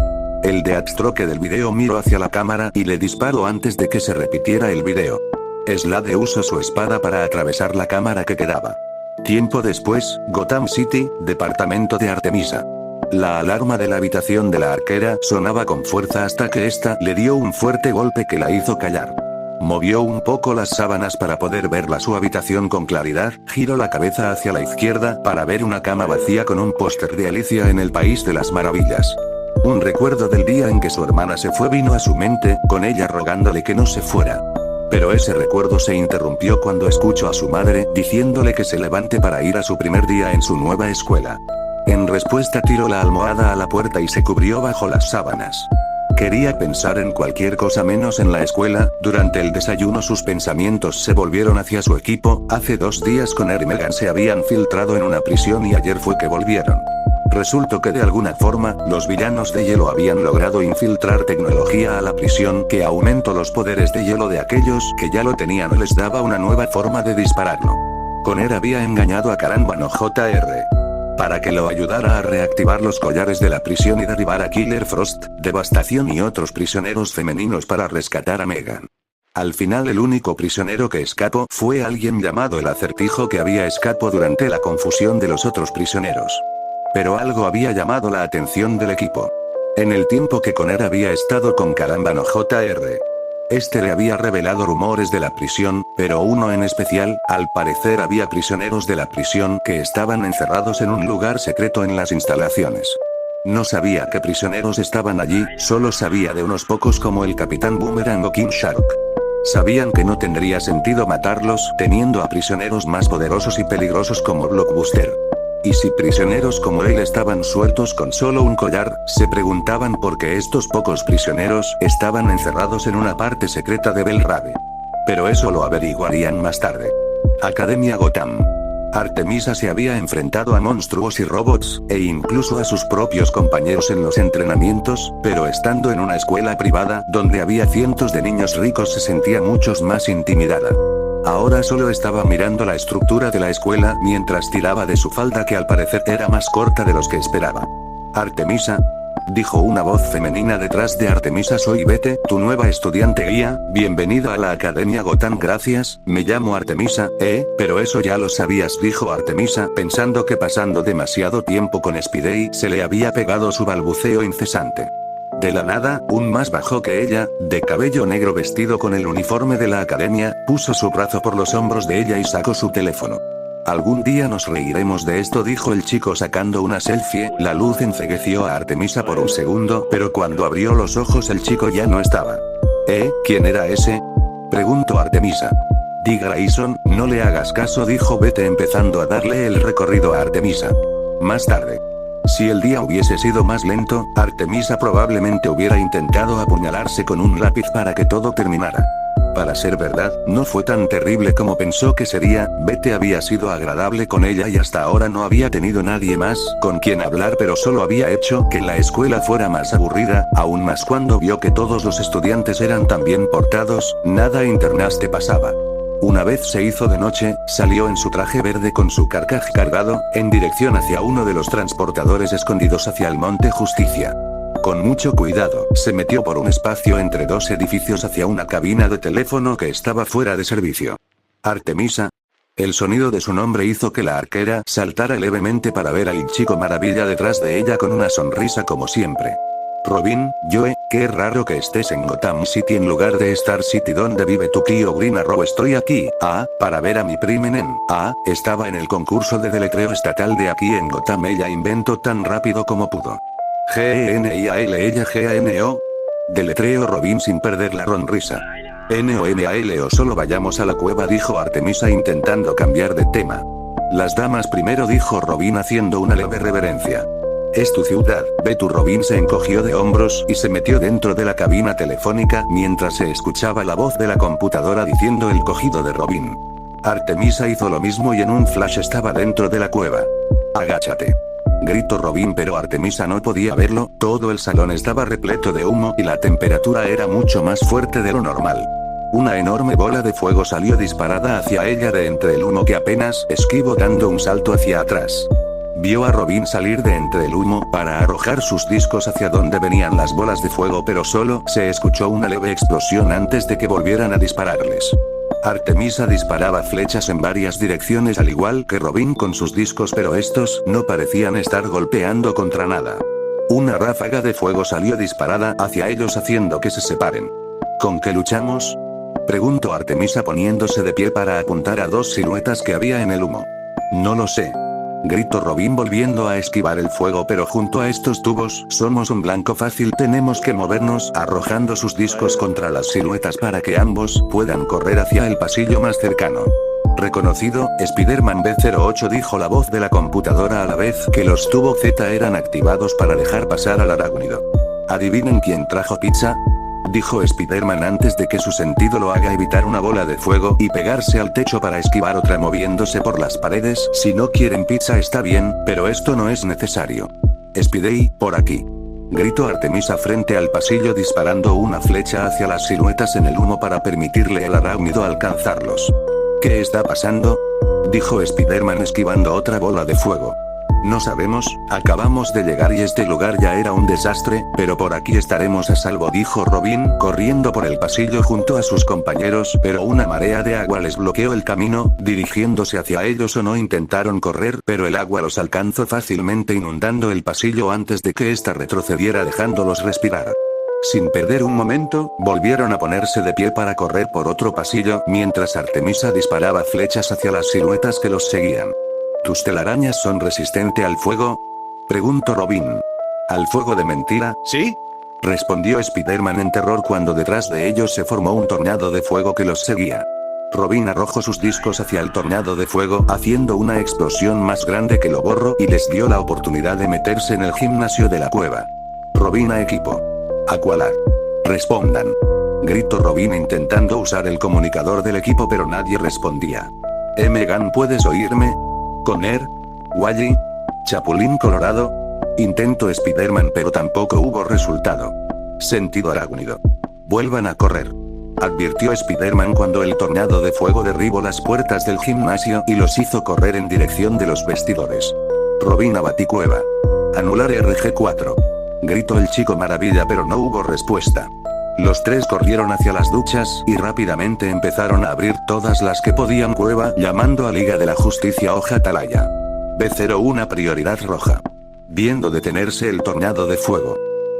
El Deathstroke del video miró hacia la cámara y le disparó antes de que se repitiera el video. Slade usó su espada para atravesar la cámara que quedaba. Tiempo después, Gotham City, departamento de Artemisa. La alarma de la habitación de la arquera sonaba con fuerza hasta que ésta le dio un fuerte golpe que la hizo callar. Movió un poco las sábanas para poder ver su habitación con claridad, giró la cabeza hacia la izquierda para ver una cama vacía con un póster de Alicia en el País de las Maravillas. Un recuerdo del día en que su hermana se fue vino a su mente, con ella rogándole que no se fuera. Pero ese recuerdo se interrumpió cuando escuchó a su madre diciéndole que se levante para ir a su primer día en su nueva escuela. En respuesta tiró la almohada a la puerta y se cubrió bajo las sábanas. Quería pensar en cualquier cosa menos en la escuela. Durante el desayuno sus pensamientos se volvieron hacia su equipo. Hace 2 días Connor y Megan se habían filtrado en una prisión y ayer fue que volvieron. Resultó que de alguna forma, los villanos de hielo habían logrado infiltrar tecnología a la prisión que aumentó los poderes de hielo de aquellos que ya lo tenían o les daba una nueva forma de dispararlo. Connor había engañado a Karambano Jr. para que lo ayudara a reactivar los collares de la prisión y derribar a Killer Frost, Devastación y otros prisioneros femeninos para rescatar a Megan. Al final el único prisionero que escapó fue alguien llamado el Acertijo que había escapado durante la confusión de los otros prisioneros. Pero algo había llamado la atención del equipo. En el tiempo que Connor había estado con Karambano Jr. Este le había revelado rumores de la prisión, pero uno en especial. Al parecer había prisioneros de la prisión que estaban encerrados en un lugar secreto en las instalaciones. No sabía qué prisioneros estaban allí, solo sabía de unos pocos como el Capitán Boomerang o King Shark. Sabían que no tendría sentido matarlos teniendo a prisioneros más poderosos y peligrosos como Blockbuster. Y si prisioneros como él estaban sueltos con solo un collar, se preguntaban por qué estos pocos prisioneros estaban encerrados en una parte secreta de Bell Rave. Pero eso lo averiguarían más tarde. Academia Gotham. Artemisa se había enfrentado a monstruos y robots, e incluso a sus propios compañeros en los entrenamientos, pero estando en una escuela privada donde había cientos de niños ricos se sentía mucho más intimidada. Ahora solo estaba mirando la estructura de la escuela mientras tiraba de su falda que al parecer era más corta de los que esperaba. Artemisa, dijo una voz femenina detrás de Artemisa. Soy Bete, tu nueva estudiante guía, bienvenida a la Academia Gotham. Gracias, me llamo Artemisa, pero eso ya lo sabías, dijo Artemisa pensando que pasando demasiado tiempo con Spidey se le había pegado su balbuceo incesante. De la nada, un más bajo que ella, de cabello negro vestido con el uniforme de la academia, puso su brazo por los hombros de ella y sacó su teléfono. Algún día nos reiremos de esto, dijo el chico sacando una selfie. La luz encegueció a Artemisa por un segundo, pero cuando abrió los ojos el chico ya no estaba. ¿Quién era ese?, preguntó Artemisa. Di Grayson, no le hagas caso, dijo Bete empezando a darle el recorrido a Artemisa. Más tarde. Si el día hubiese sido más lento, Artemisa probablemente hubiera intentado apuñalarse con un lápiz para que todo terminara. Para ser verdad, no fue tan terrible como pensó que sería. Bete había sido agradable con ella y hasta ahora no había tenido nadie más con quien hablar, pero solo había hecho que la escuela fuera más aburrida, aún más cuando vio que todos los estudiantes eran tan bien portados, nada internaste pasaba. Una vez se hizo de noche, salió en su traje verde con su carcaj cargado, en dirección hacia uno de los transportadores escondidos hacia el Monte Justicia. Con mucho cuidado, se metió por un espacio entre dos edificios hacia una cabina de teléfono que estaba fuera de servicio. Artemisa. El sonido de su nombre hizo que la arquera saltara levemente para ver al chico maravilla detrás de ella con una sonrisa como siempre. Robin, Joe, qué raro que estés en Gotham City en lugar de Star City donde vive tu tío Green Arrow. Estoy aquí, para ver a mi primo Nen. Estaba en el concurso de deletreo estatal de aquí en Gotham. Ella inventó tan rápido como pudo. G-E-N-I-A-L ella G-A-N-O. Deletreo Robin sin perder la sonrisa. N-O-M-A-L-O solo vayamos a la cueva, dijo Artemisa intentando cambiar de tema. Las damas primero, dijo Robin haciendo una leve reverencia. Es tu ciudad, ve tú. Robin se encogió de hombros y se metió dentro de la cabina telefónica mientras se escuchaba la voz de la computadora diciendo el cogido de Robin. Artemisa hizo lo mismo y en un flash estaba dentro de la cueva. Agáchate, gritó Robin, pero Artemisa no podía verlo. Todo el salón estaba repleto de humo y la temperatura era mucho más fuerte de lo normal. Una enorme bola de fuego salió disparada hacia ella de entre el humo que apenas esquivó dando un salto hacia atrás. Vio a Robin salir de entre el humo para arrojar sus discos hacia donde venían las bolas de fuego, pero solo se escuchó una leve explosión antes de que volvieran a dispararles. Artemisa disparaba flechas en varias direcciones al igual que Robin con sus discos, pero estos no parecían estar golpeando contra nada. Una ráfaga de fuego salió disparada hacia ellos haciendo que se separen. ¿Con qué luchamos?, preguntó Artemisa poniéndose de pie para apuntar a dos siluetas que había en el humo. No lo sé, gritó Robin volviendo a esquivar el fuego, pero junto a estos tubos somos un blanco fácil. Tenemos que movernos, arrojando sus discos contra las siluetas para que ambos puedan correr hacia el pasillo más cercano. Reconocido, Spider-Man B08, dijo la voz de la computadora a la vez que los tubos Z eran activados para dejar pasar al arácnido. ¿Adivinen quién trajo pizza?, dijo Spider-Man antes de que su sentido lo haga evitar una bola de fuego y pegarse al techo para esquivar otra moviéndose por las paredes. Si no quieren pizza está bien, pero esto no es necesario. Spidey, por aquí, gritó Artemisa frente al pasillo disparando una flecha hacia las siluetas en el humo para permitirle al arácnido alcanzarlos. ¿Qué está pasando?, dijo Spider-Man esquivando otra bola de fuego. No sabemos, acabamos de llegar y este lugar ya era un desastre, pero por aquí estaremos a salvo, dijo Robin, corriendo por el pasillo junto a sus compañeros, pero una marea de agua les bloqueó el camino, dirigiéndose hacia ellos o no intentaron correr, pero el agua los alcanzó fácilmente inundando el pasillo antes de que ésta retrocediera dejándolos respirar. Sin perder un momento, volvieron a ponerse de pie para correr por otro pasillo, mientras Artemisa disparaba flechas hacia las siluetas que los seguían. ¿Tus telarañas son resistentes al fuego?, preguntó Robin. ¿Al fuego de mentira? ¿Sí?, respondió Spider-Man en terror cuando detrás de ellos se formó un tornado de fuego que los seguía. Robin arrojó sus discos hacia el tornado de fuego, haciendo una explosión más grande que lo borro y les dio la oportunidad de meterse en el gimnasio de la cueva. Robin a equipo. Aqualad. Respondan, gritó Robin intentando usar el comunicador del equipo, pero nadie respondía. Megan, ¿puedes oírme? Conner, Wally, Chapulín Colorado. Intentó Spider-Man, pero tampoco hubo resultado. Sentido arácnido. Vuelvan a correr, advirtió Spider-Man cuando el tornado de fuego derribó las puertas del gimnasio y los hizo correr en dirección de los vestidores. Robin a Baticueva. Anular RG4. Gritó el chico maravilla, pero no hubo respuesta. Los tres corrieron hacia las duchas y rápidamente empezaron a abrir todas las que podían cueva, llamando a Liga de la Justicia Hoja Atalaya. B0, una prioridad roja. Viendo detenerse el tornado de fuego,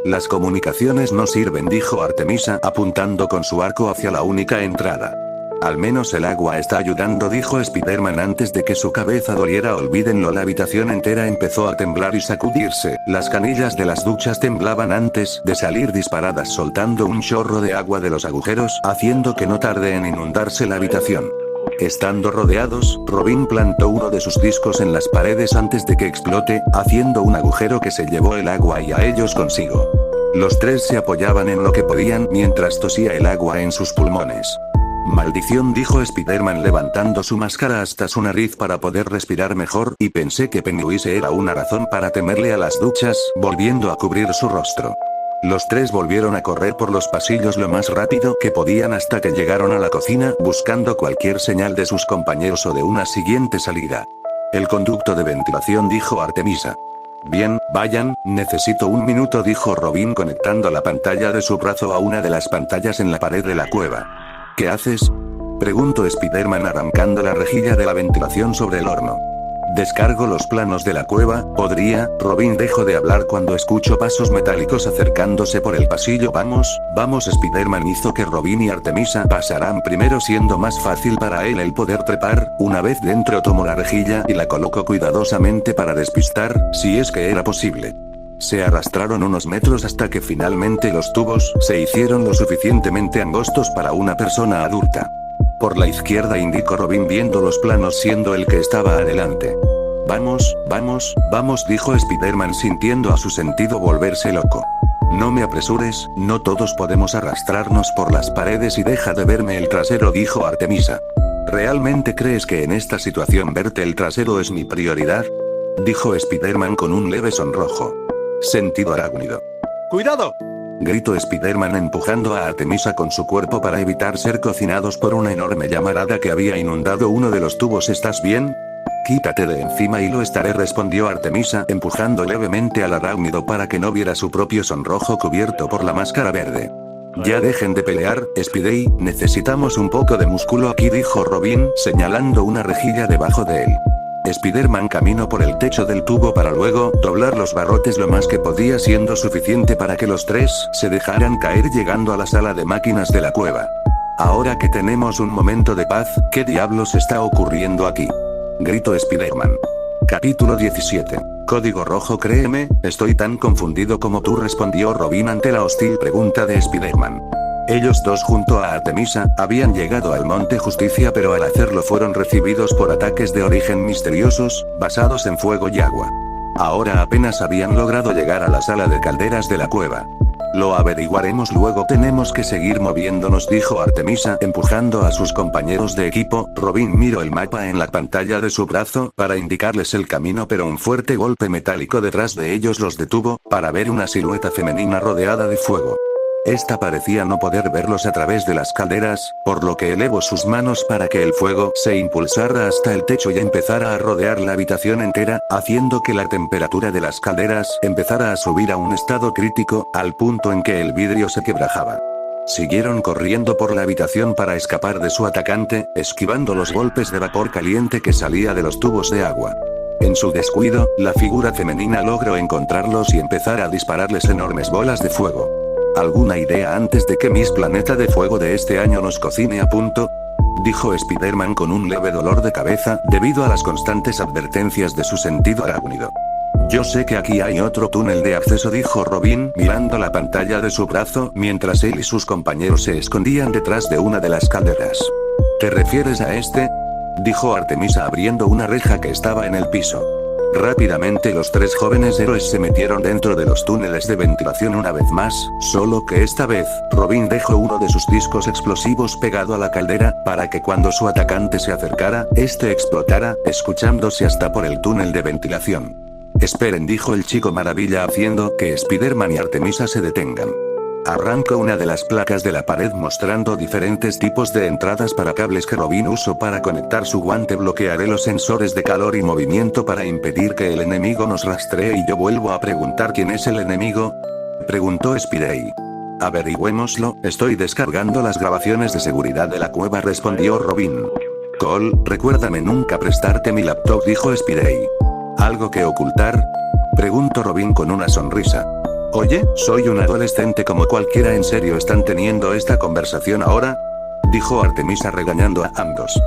Las comunicaciones no sirven, dijo Artemisa apuntando con su arco hacia la única entrada. Al menos el agua está ayudando, dijo Spiderman antes de que su cabeza doliera. Olvídenlo, la habitación entera empezó a temblar y sacudirse. Las canillas de las duchas temblaban antes de salir disparadas, soltando un chorro de agua de los agujeros, haciendo que no tarde en inundarse la habitación. Estando rodeados, Robin plantó uno de sus discos en las paredes antes de que explote, haciendo un agujero que se llevó el agua y a ellos consigo. Los tres se apoyaban en lo que podían mientras tosía el agua en sus pulmones. Maldición, dijo Spiderman levantando su máscara hasta su nariz para poder respirar mejor, y pensé que Pennywise era una razón para temerle a las duchas, volviendo a cubrir su rostro. Los tres volvieron a correr por los pasillos lo más rápido que podían hasta que llegaron a la cocina, buscando cualquier señal de sus compañeros o de una siguiente salida. El conducto de ventilación, dijo Artemisa. Bien, vayan, necesito un minuto, dijo Robin conectando la pantalla de su brazo a una de las pantallas en la pared de la cueva. ¿Qué haces?, preguntó Spiderman arrancando la rejilla de la ventilación sobre el horno. Descargo los planos de la cueva. ¿Podría? Robin dejó de hablar cuando escuchó pasos metálicos acercándose por el pasillo. Vamos. Spiderman hizo que Robin y Artemisa pasaran primero, siendo más fácil para él el poder trepar. Una vez dentro, tomó la rejilla y la colocó cuidadosamente para despistar, si es que era posible. Se arrastraron unos metros hasta que finalmente los tubos se hicieron lo suficientemente angostos para una persona adulta. Por la izquierda, indicó Robin viendo los planos siendo el que estaba adelante. Vamos, dijo Spiderman sintiendo a su sentido volverse loco. No me apresures, no todos podemos arrastrarnos por las paredes y deja de verme el trasero, dijo Artemisa. ¿Realmente crees que en esta situación verte el trasero es mi prioridad?, dijo Spiderman con un leve sonrojo. Sentido arácnido. ¡Cuidado!, gritó Spiderman empujando a Artemisa con su cuerpo para evitar ser cocinados por una enorme llamarada que había inundado uno de los tubos. ¿Estás bien? Quítate de encima y lo estaré, respondió Artemisa empujando levemente al arácnido para que no viera su propio sonrojo cubierto por la máscara verde. Ya dejen de pelear, Spidey, necesitamos un poco de músculo aquí, dijo Robin señalando una rejilla debajo de él. Spiderman caminó por el techo del tubo para luego doblar los barrotes lo más que podía, siendo suficiente para que los tres se dejaran caer, llegando a la sala de máquinas de la cueva. Ahora que tenemos un momento de paz, ¿qué diablos está ocurriendo aquí?, gritó Spiderman. Capítulo 17. Código rojo. Créeme, estoy tan confundido como tú, respondió Robin ante la hostil pregunta de Spiderman. Ellos dos junto a Artemisa habían llegado al Monte Justicia, pero al hacerlo fueron recibidos por ataques de origen misteriosos, basados en fuego y agua. Ahora apenas habían logrado llegar a la sala de calderas de la cueva. Lo averiguaremos luego, tenemos que seguir moviéndonos, dijo Artemisa empujando a sus compañeros de equipo. Robin miró el mapa en la pantalla de su brazo para indicarles el camino, pero un fuerte golpe metálico detrás de ellos los detuvo, para ver una silueta femenina rodeada de fuego. Esta parecía no poder verlos a través de las calderas, por lo que elevó sus manos para que el fuego se impulsara hasta el techo y empezara a rodear la habitación entera, haciendo que la temperatura de las calderas empezara a subir a un estado crítico, al punto en que el vidrio se quebrajaba. Siguieron corriendo por la habitación para escapar de su atacante, esquivando los golpes de vapor caliente que salía de los tubos de agua. En su descuido, la figura femenina logró encontrarlos y empezar a dispararles enormes bolas de fuego. ¿Alguna idea antes de que Miss Planeta de Fuego de este año nos cocine a punto?, dijo Spiderman con un leve dolor de cabeza debido a las constantes advertencias de su sentido arácnido. Yo sé que aquí hay otro túnel de acceso, dijo Robin mirando la pantalla de su brazo mientras él y sus compañeros se escondían detrás de una de las calderas. ¿Te refieres a este?, dijo Artemisa abriendo una reja que estaba en el piso. Rápidamente los tres jóvenes héroes se metieron dentro de los túneles de ventilación una vez más, solo que esta vez, Robin dejó uno de sus discos explosivos pegado a la caldera, para que cuando su atacante se acercara, este explotara, escuchándose hasta por el túnel de ventilación. Esperen, dijo el chico maravilla haciendo que Spiderman y Artemisa se detengan. Arrancó una de las placas de la pared mostrando diferentes tipos de entradas para cables que Robin usó para conectar su guante. Bloquearé los sensores de calor y movimiento para impedir que el enemigo nos rastree. Y yo vuelvo a preguntar, ¿quién es el enemigo?, preguntó Spidey. Averigüémoslo, estoy descargando las grabaciones de seguridad de la cueva, respondió Robin. Cole, recuérdame nunca prestarte mi laptop, dijo Spidey. ¿Algo que ocultar?, preguntó Robin con una sonrisa. Oye, soy un adolescente como cualquiera. ¿En serio están teniendo esta conversación ahora? Dijo Artemisa regañando a ambos.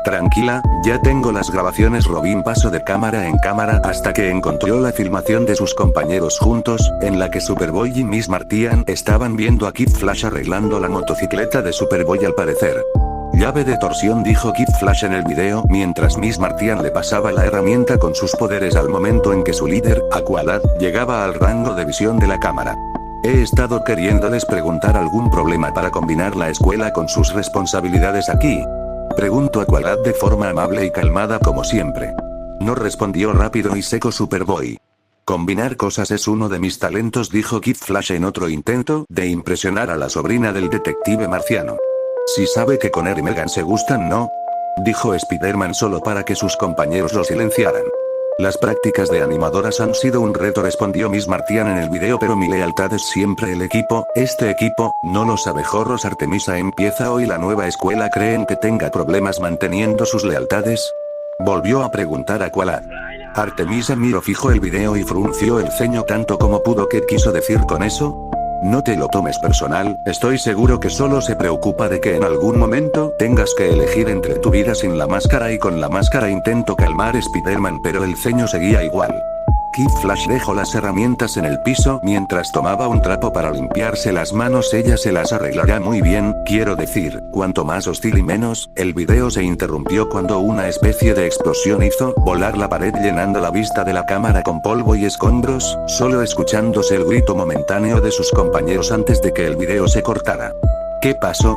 Tranquila, ya tengo las grabaciones. Robin pasó de cámara en cámara hasta que encontró la filmación de sus compañeros juntos, en la que Superboy y Miss Martian estaban viendo a Kid Flash arreglando la motocicleta de Superboy al parecer. Llave de torsión, dijo Kid Flash en el video, mientras Miss Martian le pasaba la herramienta con sus poderes al momento en que su líder, Aqualad, llegaba al rango de visión de la cámara. He estado queriéndoles preguntar algún problema para combinar la escuela con sus responsabilidades aquí. Preguntó Aqualad de forma amable y calmada como siempre. No respondió rápido y seco Superboy. Combinar cosas es uno de mis talentos, dijo Kid Flash en otro intento de impresionar a la sobrina del detective marciano. Si sabe que Connor y Megan se gustan, ¿no? Dijo Spider-Man solo para que sus compañeros lo silenciaran. Las prácticas de animadoras han sido un reto, respondió Miss Martian en el video, pero mi lealtad es siempre el equipo. Este equipo, no los abejorros. Artemisa empieza hoy la nueva escuela. ¿Creen que tenga problemas manteniendo sus lealtades? Volvió a preguntar Aqualad. Artemisa miró fijo el video y frunció el ceño tanto como pudo. ¿Qué quiso decir con eso? No te lo tomes personal, estoy seguro que solo se preocupa de que en algún momento tengas que elegir entre tu vida sin la máscara y con la máscara. Intentó calmar Spider-Man, pero el ceño seguía igual. Kid Flash dejó las herramientas en el piso mientras tomaba un trapo para limpiarse las manos. Ella se las arreglará muy bien, quiero decir, cuanto más hostil y menos. El video se interrumpió cuando una especie de explosión hizo volar la pared, llenando la vista de la cámara con polvo y escombros, solo escuchándose el grito momentáneo de sus compañeros antes de que el video se cortara. ¿Qué pasó?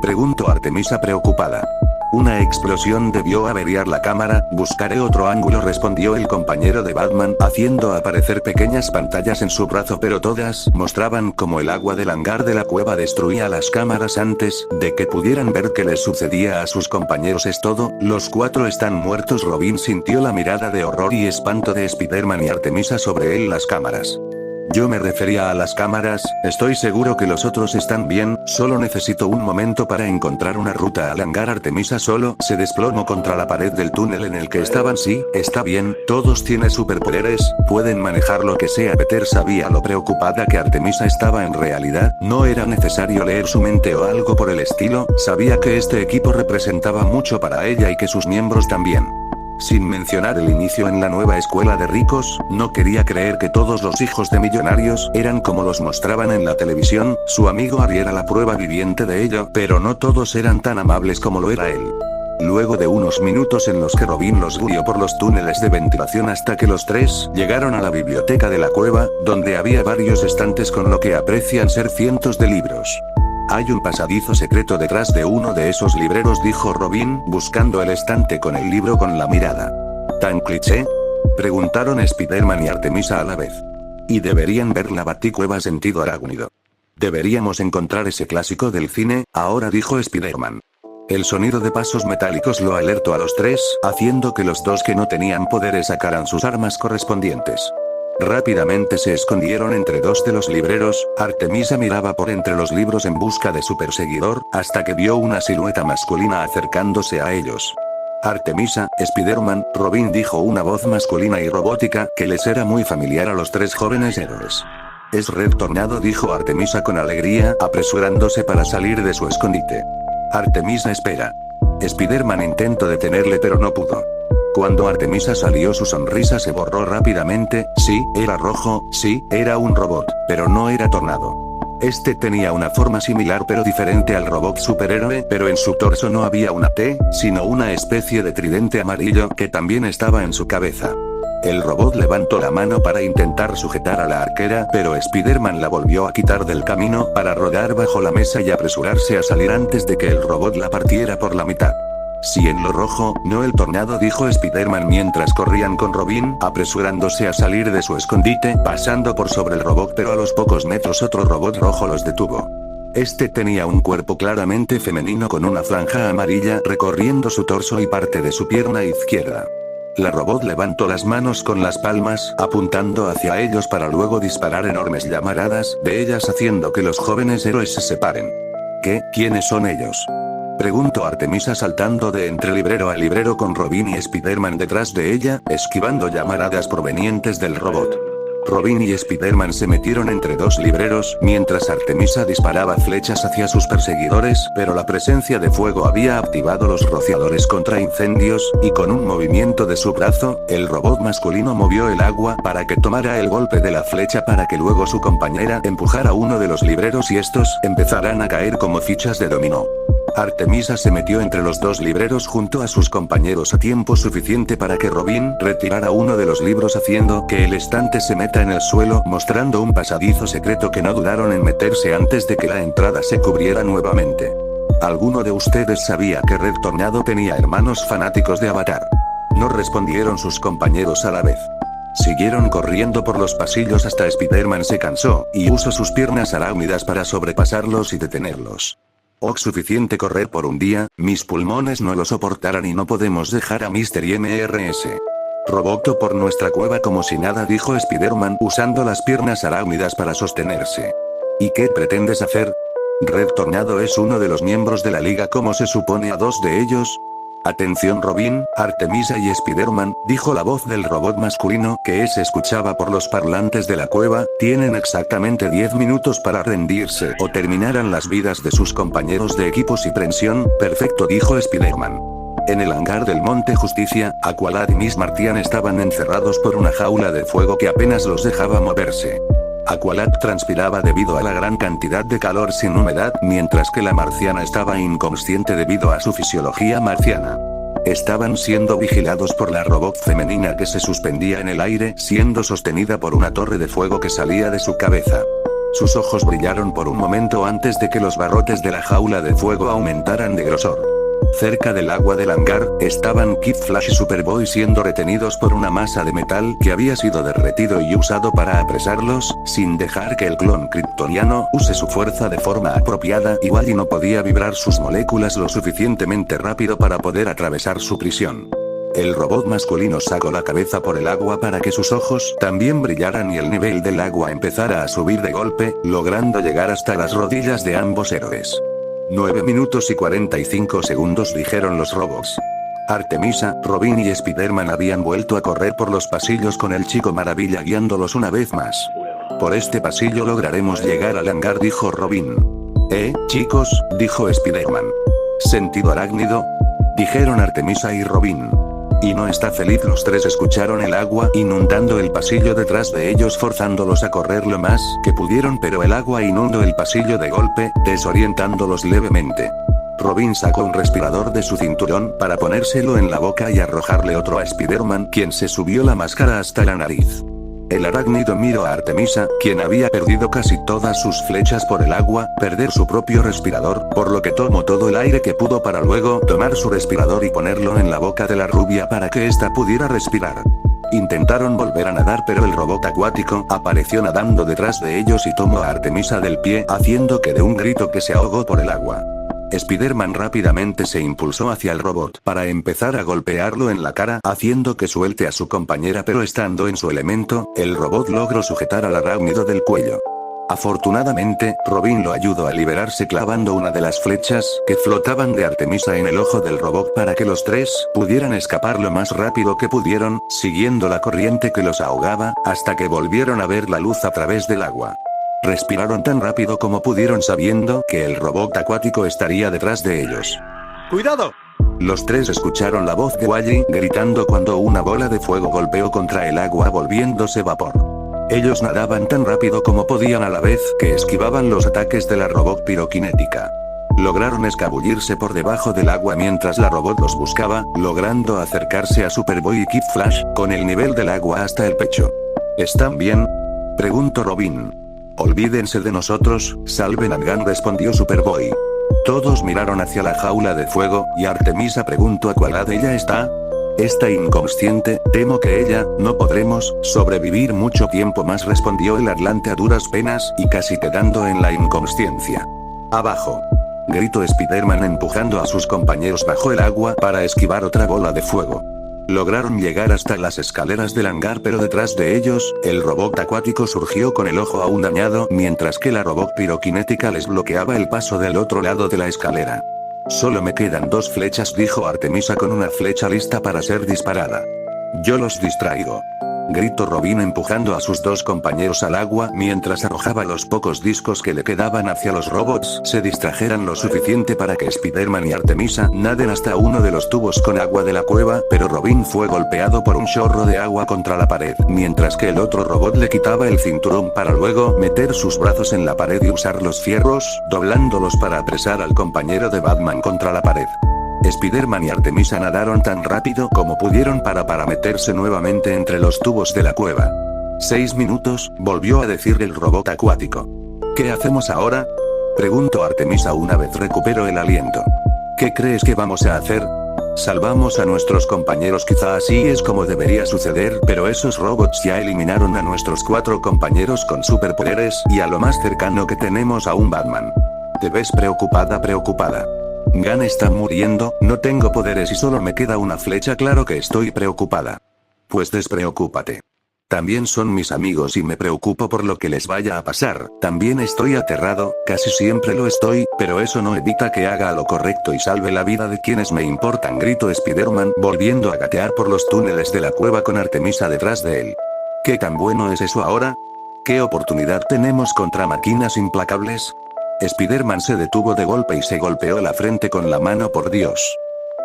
Preguntó Artemisa preocupada. Una explosión debió averiar la cámara. Buscaré otro ángulo, respondió el compañero de Batman, haciendo aparecer pequeñas pantallas en su brazo, pero todas mostraban cómo el agua del hangar de la cueva destruía las cámaras antes de que pudieran ver qué les sucedía a sus compañeros. Es todo, los cuatro están muertos. Robin sintió la mirada de horror y espanto de Spider-Man y Artemisa sobre él. Las cámaras. Yo me refería a las cámaras, estoy seguro que los otros están bien, solo necesito un momento para encontrar una ruta al hangar. Artemisa solo se desplomó contra la pared del túnel en el que estaban. Sí, está bien, todos tienen superpoderes, pueden manejar lo que sea. Peter sabía lo preocupada que Artemisa estaba. En realidad, no era necesario leer su mente o algo por el estilo, sabía que este equipo representaba mucho para ella y que sus miembros también. Sin mencionar el inicio en la nueva escuela de ricos, no quería creer que todos los hijos de millonarios eran como los mostraban en la televisión. Su amigo Harry era la prueba viviente de ello, pero no todos eran tan amables como lo era él. Luego de unos minutos en los que Robin los guió por los túneles de ventilación hasta que los tres llegaron a la biblioteca de la cueva, donde había varios estantes con lo que aprecian ser cientos de libros. Hay un pasadizo secreto detrás de uno de esos libreros, dijo Robin, buscando el estante con el libro con la mirada. ¿Tan cliché? Preguntaron Spider-Man y Artemisa a la vez. Y deberían ver la Baticueva, sentido arácnido. Deberíamos encontrar ese clásico del cine, ahora, dijo Spider-Man. El sonido de pasos metálicos lo alertó a los tres, haciendo que los dos que no tenían poderes sacaran sus armas correspondientes. Rápidamente se escondieron entre dos de los libreros. Artemisa miraba por entre los libros en busca de su perseguidor, hasta que vio una silueta masculina acercándose a ellos. Artemisa, Spider-Man, Robin, dijo una voz masculina y robótica que les era muy familiar a los tres jóvenes héroes. Es Red Tornado, dijo Artemisa con alegría, apresurándose para salir de su escondite. Artemisa, espera. Spider-Man intentó detenerle pero no pudo. Cuando Artemisa salió, su sonrisa se borró rápidamente. Sí, era rojo, sí, era un robot, pero no era Tornado. Este tenía una forma similar pero diferente al robot superhéroe, pero en su torso no había una T, sino una especie de tridente amarillo que también estaba en su cabeza. El robot levantó la mano para intentar sujetar a la arquera, pero Spider-Man la volvió a quitar del camino para rodar bajo la mesa y apresurarse a salir antes de que el robot la partiera por la mitad. Sí, en lo rojo, no el Tornado, dijo Spider-Man mientras corrían con Robin, apresurándose a salir de su escondite, pasando por sobre el robot, pero a los pocos metros otro robot rojo los detuvo. Este tenía un cuerpo claramente femenino con una franja amarilla recorriendo su torso y parte de su pierna izquierda. La robot levantó las manos con las palmas, apuntando hacia ellos para luego disparar enormes llamaradas de ellas, haciendo que los jóvenes héroes se separen. ¿Qué? ¿Quiénes son ellos?, preguntó Artemisa, saltando de entre librero a librero con Robin y Spider-Man detrás de ella, esquivando llamaradas provenientes del robot. Robin y Spiderman se metieron entre dos libreros, mientras Artemisa disparaba flechas hacia sus perseguidores, pero la presencia de fuego había activado los rociadores contra incendios, y con un movimiento de su brazo, el robot masculino movió el agua para que tomara el golpe de la flecha para que luego su compañera empujara uno de los libreros y estos empezaran a caer como fichas de dominó. Artemisa se metió entre los dos libreros junto a sus compañeros a tiempo suficiente para que Robin retirara uno de los libros haciendo que el estante se meta en el suelo, mostrando un pasadizo secreto que no dudaron en meterse antes de que la entrada se cubriera nuevamente. ¿Alguno de ustedes sabía que Red Tornado tenía hermanos fanáticos de Avatar? No respondieron sus compañeros a la vez. Siguieron corriendo por los pasillos hasta Spiderman se cansó, y usó sus piernas arácnidas para sobrepasarlos y detenerlos. Oh, suficiente correr por un día, mis pulmones no lo soportarán y no podemos dejar a Mr. y Mrs. Roboto por nuestra cueva como si nada, dijo Spiderman usando las piernas arácnidas para sostenerse. ¿Y qué pretendes hacer? Red Tornado es uno de los miembros de la liga, ¿cómo se supone a dos de ellos? Atención Robin, Artemisa y Spiderman, dijo la voz del robot masculino que se escuchaba por los parlantes de la cueva, tienen exactamente 10 minutos para rendirse o terminarán las vidas de sus compañeros de equipos y presión. Perfecto, dijo Spiderman. En el hangar del Monte Justicia, Aqualad y Miss Martian estaban encerrados por una jaula de fuego que apenas los dejaba moverse. Aqualad transpiraba debido a la gran cantidad de calor sin humedad, mientras que la marciana estaba inconsciente debido a su fisiología marciana. Estaban siendo vigilados por la robot femenina que se suspendía en el aire, siendo sostenida por una torre de fuego que salía de su cabeza. Sus ojos brillaron por un momento antes de que los barrotes de la jaula de fuego aumentaran de grosor. Cerca del agua del hangar, estaban Kid Flash y Superboy siendo retenidos por una masa de metal que había sido derretido y usado para apresarlos, sin dejar que el clon kryptoniano use su fuerza de forma apropiada. Wally no podía vibrar sus moléculas lo suficientemente rápido para poder atravesar su prisión. El robot masculino sacó la cabeza por el agua para que sus ojos también brillaran y el nivel del agua empezara a subir de golpe, logrando llegar hasta las rodillas de ambos héroes. 9 minutos y 45 segundos, dijeron los robots. Artemisa, Robin y Spiderman habían vuelto a correr por los pasillos con el Chico Maravilla guiándolos una vez más. Por este pasillo lograremos llegar al hangar, dijo Robin. Chicos, dijo Spiderman. ¿Sentido arácnido? Dijeron Artemisa y Robin. Y no está feliz. Los tres escucharon el agua inundando el pasillo detrás de ellos, forzándolos a correr lo más que pudieron, pero el agua inundó el pasillo de golpe, desorientándolos levemente. Robin sacó un respirador de su cinturón para ponérselo en la boca y arrojarle otro a Spiderman, quien se subió la máscara hasta la nariz. El arácnido miró a Artemisa, quien había perdido casi todas sus flechas por el agua, perder su propio respirador, por lo que tomó todo el aire que pudo para luego tomar su respirador y ponerlo en la boca de la rubia para que ésta pudiera respirar. Intentaron volver a nadar, pero el robot acuático apareció nadando detrás de ellos y tomó a Artemisa del pie, haciendo que de un grito que se ahogó por el agua. Spiderman rápidamente se impulsó hacia el robot para empezar a golpearlo en la cara, haciendo que suelte a su compañera, pero estando en su elemento, el robot logró sujetar al arácnido del cuello. Afortunadamente, Robin lo ayudó a liberarse clavando una de las flechas que flotaban de Artemisa en el ojo del robot para que los tres pudieran escapar lo más rápido que pudieron, siguiendo la corriente que los ahogaba, hasta que volvieron a ver la luz a través del agua. Respiraron tan rápido como pudieron sabiendo que el robot acuático estaría detrás de ellos. ¡Cuidado! Los tres escucharon la voz de Wally gritando cuando una bola de fuego golpeó contra el agua volviéndose vapor. Ellos nadaban tan rápido como podían a la vez que esquivaban los ataques de la robot piroquinética. Lograron escabullirse por debajo del agua mientras la robot los buscaba, logrando acercarse a Superboy y Kid Flash, con el nivel del agua hasta el pecho. ¿Están bien?, preguntó Robin. Olvídense de nosotros, salven a Gunn, respondió Superboy. Todos miraron hacia la jaula de fuego, y Artemisa preguntó a Aqualad, ¿ella está? Está inconsciente, temo que ella, no podremos sobrevivir mucho tiempo más, respondió el Atlante a duras penas y casi quedando en la inconsciencia. Abajo, gritó Spiderman empujando a sus compañeros bajo el agua para esquivar otra bola de fuego. Lograron llegar hasta las escaleras del hangar, pero detrás de ellos, el robot acuático surgió con el ojo aún dañado, mientras que la robot piroquinética les bloqueaba el paso del otro lado de la escalera. Solo me quedan 2 flechas, dijo Artemisa con una flecha lista para ser disparada. Yo los distraigo. Gritó Robin empujando a sus dos compañeros al agua mientras arrojaba los pocos discos que le quedaban hacia los robots se distrajeran lo suficiente para que Spider-Man y Artemisa naden hasta uno de los tubos con agua de la cueva, pero Robin fue golpeado por un chorro de agua contra la pared, mientras que el otro robot le quitaba el cinturón para luego meter sus brazos en la pared y usar los fierros, doblándolos para apresar al compañero de Batman contra la pared. Spider-Man y Artemisa nadaron tan rápido como pudieron para meterse nuevamente entre los tubos de la cueva. 6 minutos, volvió a decir el robot acuático. ¿Qué hacemos ahora? Preguntó Artemisa una vez recuperó el aliento. ¿Qué crees que vamos a hacer? Salvamos a nuestros compañeros, quizá así es como debería suceder, pero esos robots ya eliminaron a nuestros 4 compañeros con superpoderes y a lo más cercano que tenemos a un Batman. ¿Te ves preocupada? Gunn está muriendo, no tengo poderes y solo me queda una flecha, claro que estoy preocupada. Pues despreocúpate. También son mis amigos y me preocupo por lo que les vaya a pasar, también estoy aterrado, casi siempre lo estoy, pero eso no evita que haga lo correcto y salve la vida de quienes me importan, gritó Spider-Man volviendo a gatear por los túneles de la cueva con Artemisa detrás de él. ¿Qué tan bueno es eso ahora? ¿Qué oportunidad tenemos contra máquinas implacables? Spider-Man se detuvo de golpe y se golpeó la frente con la mano. Por Dios.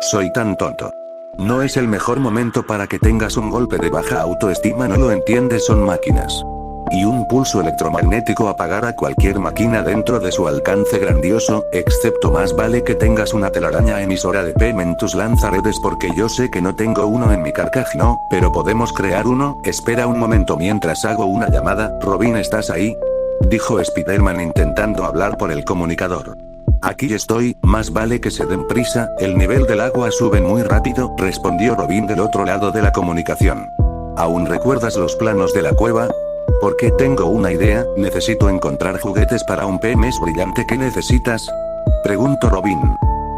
Soy tan tonto. No es el mejor momento para que tengas un golpe de baja autoestima, no lo entiendes, son máquinas. Y un pulso electromagnético apagará cualquier máquina dentro de su alcance grandioso, excepto más vale que tengas una telaraña emisora de PM en tus lanzaredes porque yo sé que no tengo uno en mi carcaj, no, pero podemos crear uno. Espera un momento mientras hago una llamada. Robin, ¿estás ahí? Dijo Spider-Man intentando hablar por el comunicador. Aquí estoy, más vale que se den prisa, el nivel del agua sube muy rápido, respondió Robin del otro lado de la comunicación. ¿Aún recuerdas los planos de la cueva? Porque tengo una idea, necesito encontrar juguetes para un PMS brillante. ¿Qué necesitas? Preguntó Robin.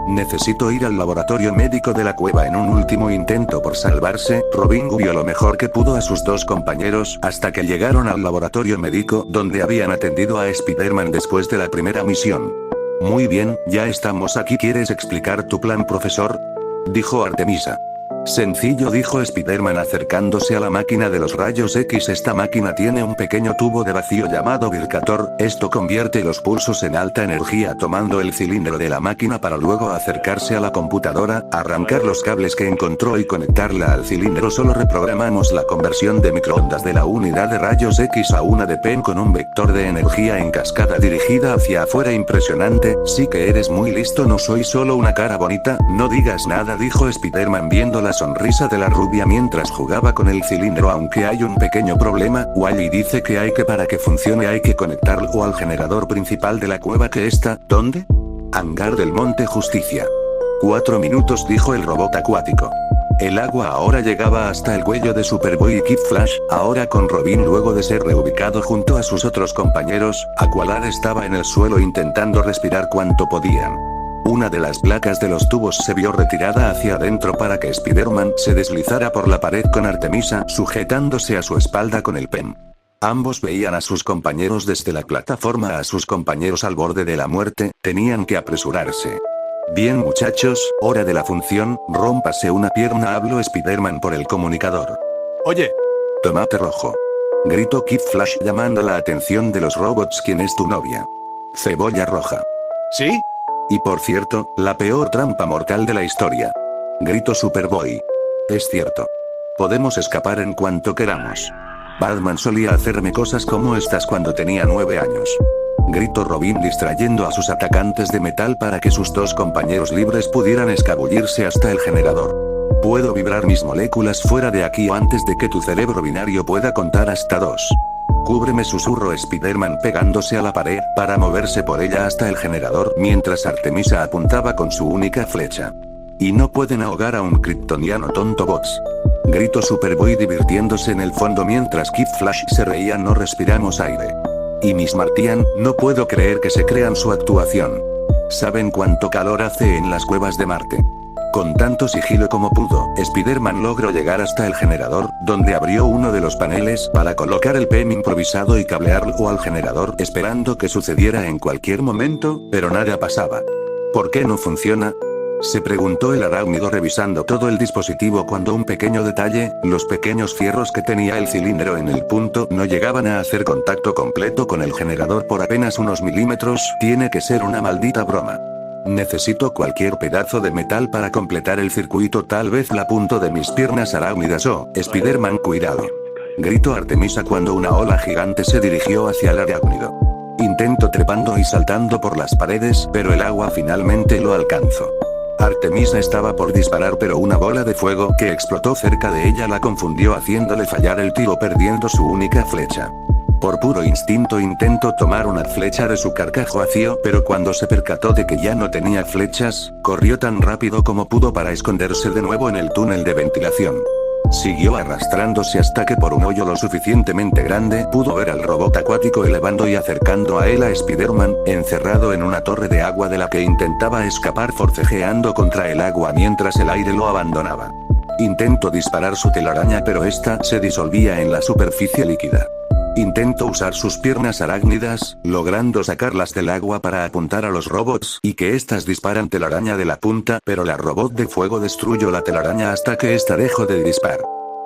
Necesito ir al laboratorio médico de la cueva en un último intento por salvarse. Robin guió lo mejor que pudo a sus dos compañeros hasta que llegaron al laboratorio médico donde habían atendido a Spider-Man después de la primera misión. Muy bien, ya estamos aquí. ¿Quieres explicar tu plan, profesor? Dijo Artemisa. Sencillo, dijo Spider-Man acercándose a la máquina de los rayos X. Esta máquina tiene un pequeño tubo de vacío llamado Vircator, esto convierte los pulsos en alta energía tomando el cilindro de la máquina para luego acercarse a la computadora, arrancar los cables que encontró y conectarla al cilindro. Solo reprogramamos la conversión de microondas de la unidad de rayos X a una de PEN con un vector de energía en cascada dirigida hacia afuera. Impresionante, sí que eres muy listo, no soy solo una cara bonita. No digas nada, dijo Spider-Man viendo la sonrisa de la rubia mientras jugaba con el cilindro. Aunque hay un pequeño problema, Wally dice que para que funcione hay que conectarlo al generador principal de la cueva que está, ¿dónde? Hangar del Monte Justicia. 4 minutos, dijo el robot acuático. El agua ahora llegaba hasta el cuello de Superboy y Kid Flash, ahora con Robin luego de ser reubicado junto a sus otros compañeros. Aqualad estaba en el suelo intentando respirar cuanto podían. Una de las placas de los tubos se vio retirada hacia adentro para que Spider-Man se deslizara por la pared con Artemisa sujetándose a su espalda con el PEM. Ambos veían a sus compañeros desde la plataforma, a sus compañeros al borde de la muerte, tenían que apresurarse. Bien muchachos, hora de la función, rómpase una pierna, habló Spider-Man por el comunicador. Oye. Tomate rojo. Gritó Kid Flash llamando la atención de los robots. ¿Quién es tu novia? Cebolla roja. ¿Sí? Y por cierto, la peor trampa mortal de la historia. Gritó Superboy. Es cierto. Podemos escapar en cuanto queramos. Batman solía hacerme cosas como estas cuando tenía 9 años. Gritó Robin distrayendo a sus atacantes de metal para que sus dos compañeros libres pudieran escabullirse hasta el generador. Puedo vibrar mis moléculas fuera de aquí antes de que tu cerebro binario pueda contar hasta 2. Cúbreme, susurró Spider-Man pegándose a la pared para moverse por ella hasta el generador mientras Artemisa apuntaba con su única flecha. Y no pueden ahogar a un kryptoniano, tonto bots. Gritó Superboy divirtiéndose en el fondo mientras Kid Flash se reía. No respiramos aire. Y Miss Martian, no puedo creer que se crean su actuación. ¿Saben cuánto calor hace en las cuevas de Marte? Con tanto sigilo como pudo, Spider-Man logró llegar hasta el generador, donde abrió uno de los paneles para colocar el PEM improvisado y cablearlo al generador, esperando que sucediera en cualquier momento, pero nada pasaba. ¿Por qué no funciona? Se preguntó el arácnido revisando todo el dispositivo cuando un pequeño detalle, los pequeños fierros que tenía el cilindro en el punto no llegaban a hacer contacto completo con el generador por apenas unos milímetros, tiene que ser una maldita broma. Necesito cualquier pedazo de metal para completar el circuito, tal vez la punta de mis piernas arácnidas o, Spider-Man, cuidado. Gritó Artemisa cuando una ola gigante se dirigió hacia el arácnido. Intento trepando y saltando por las paredes, pero el agua finalmente lo alcanzó. Artemisa estaba por disparar, pero una bola de fuego que explotó cerca de ella la confundió, haciéndole fallar el tiro, perdiendo su única flecha. Por puro instinto intentó tomar una flecha de su carcaj vacío, pero cuando se percató de que ya no tenía flechas, corrió tan rápido como pudo para esconderse de nuevo en el túnel de ventilación. Siguió arrastrándose hasta que por un hoyo lo suficientemente grande pudo ver al robot acuático elevando y acercando a él a Spider-Man, encerrado en una torre de agua de la que intentaba escapar forcejeando contra el agua mientras el aire lo abandonaba. Intentó disparar su telaraña, pero esta se disolvía en la superficie líquida. Intentó usar sus piernas arácnidas, logrando sacarlas del agua para apuntar a los robots y que éstas disparan telaraña de la punta, pero la robot de fuego destruyó la telaraña hasta que ésta dejó de disparar.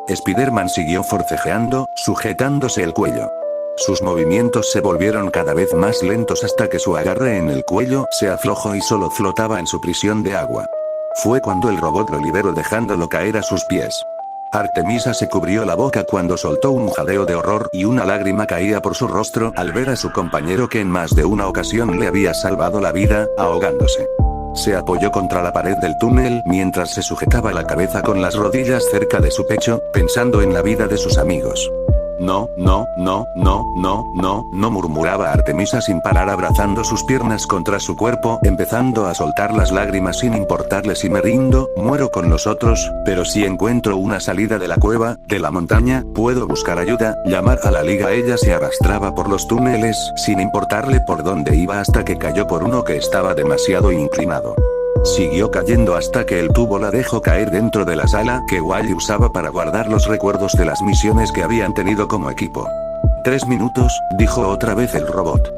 Spider-Man siguió forcejeando, sujetándose el cuello. Sus movimientos se volvieron cada vez más lentos hasta que su agarre en el cuello se aflojó y solo flotaba en su prisión de agua. Fue cuando el robot lo liberó dejándolo caer a sus pies. Artemisa se cubrió la boca cuando soltó un jadeo de horror y una lágrima caía por su rostro al ver a su compañero que en más de una ocasión le había salvado la vida, ahogándose. Se apoyó contra la pared del túnel mientras se sujetaba la cabeza con las rodillas cerca de su pecho, pensando en la vida de sus amigos. No, murmuraba Artemisa sin parar, abrazando sus piernas contra su cuerpo, empezando a soltar las lágrimas sin importarle si me rindo, muero con los otros, pero si encuentro una salida de la cueva, de la montaña, puedo buscar ayuda, llamar a la liga. Ella se arrastraba por los túneles, sin importarle por dónde iba, hasta que cayó por uno que estaba demasiado inclinado. Siguió cayendo hasta que el tubo la dejó caer dentro de la sala que Wally usaba para guardar los recuerdos de las misiones que habían tenido como equipo. 3 minutos, dijo otra vez el robot.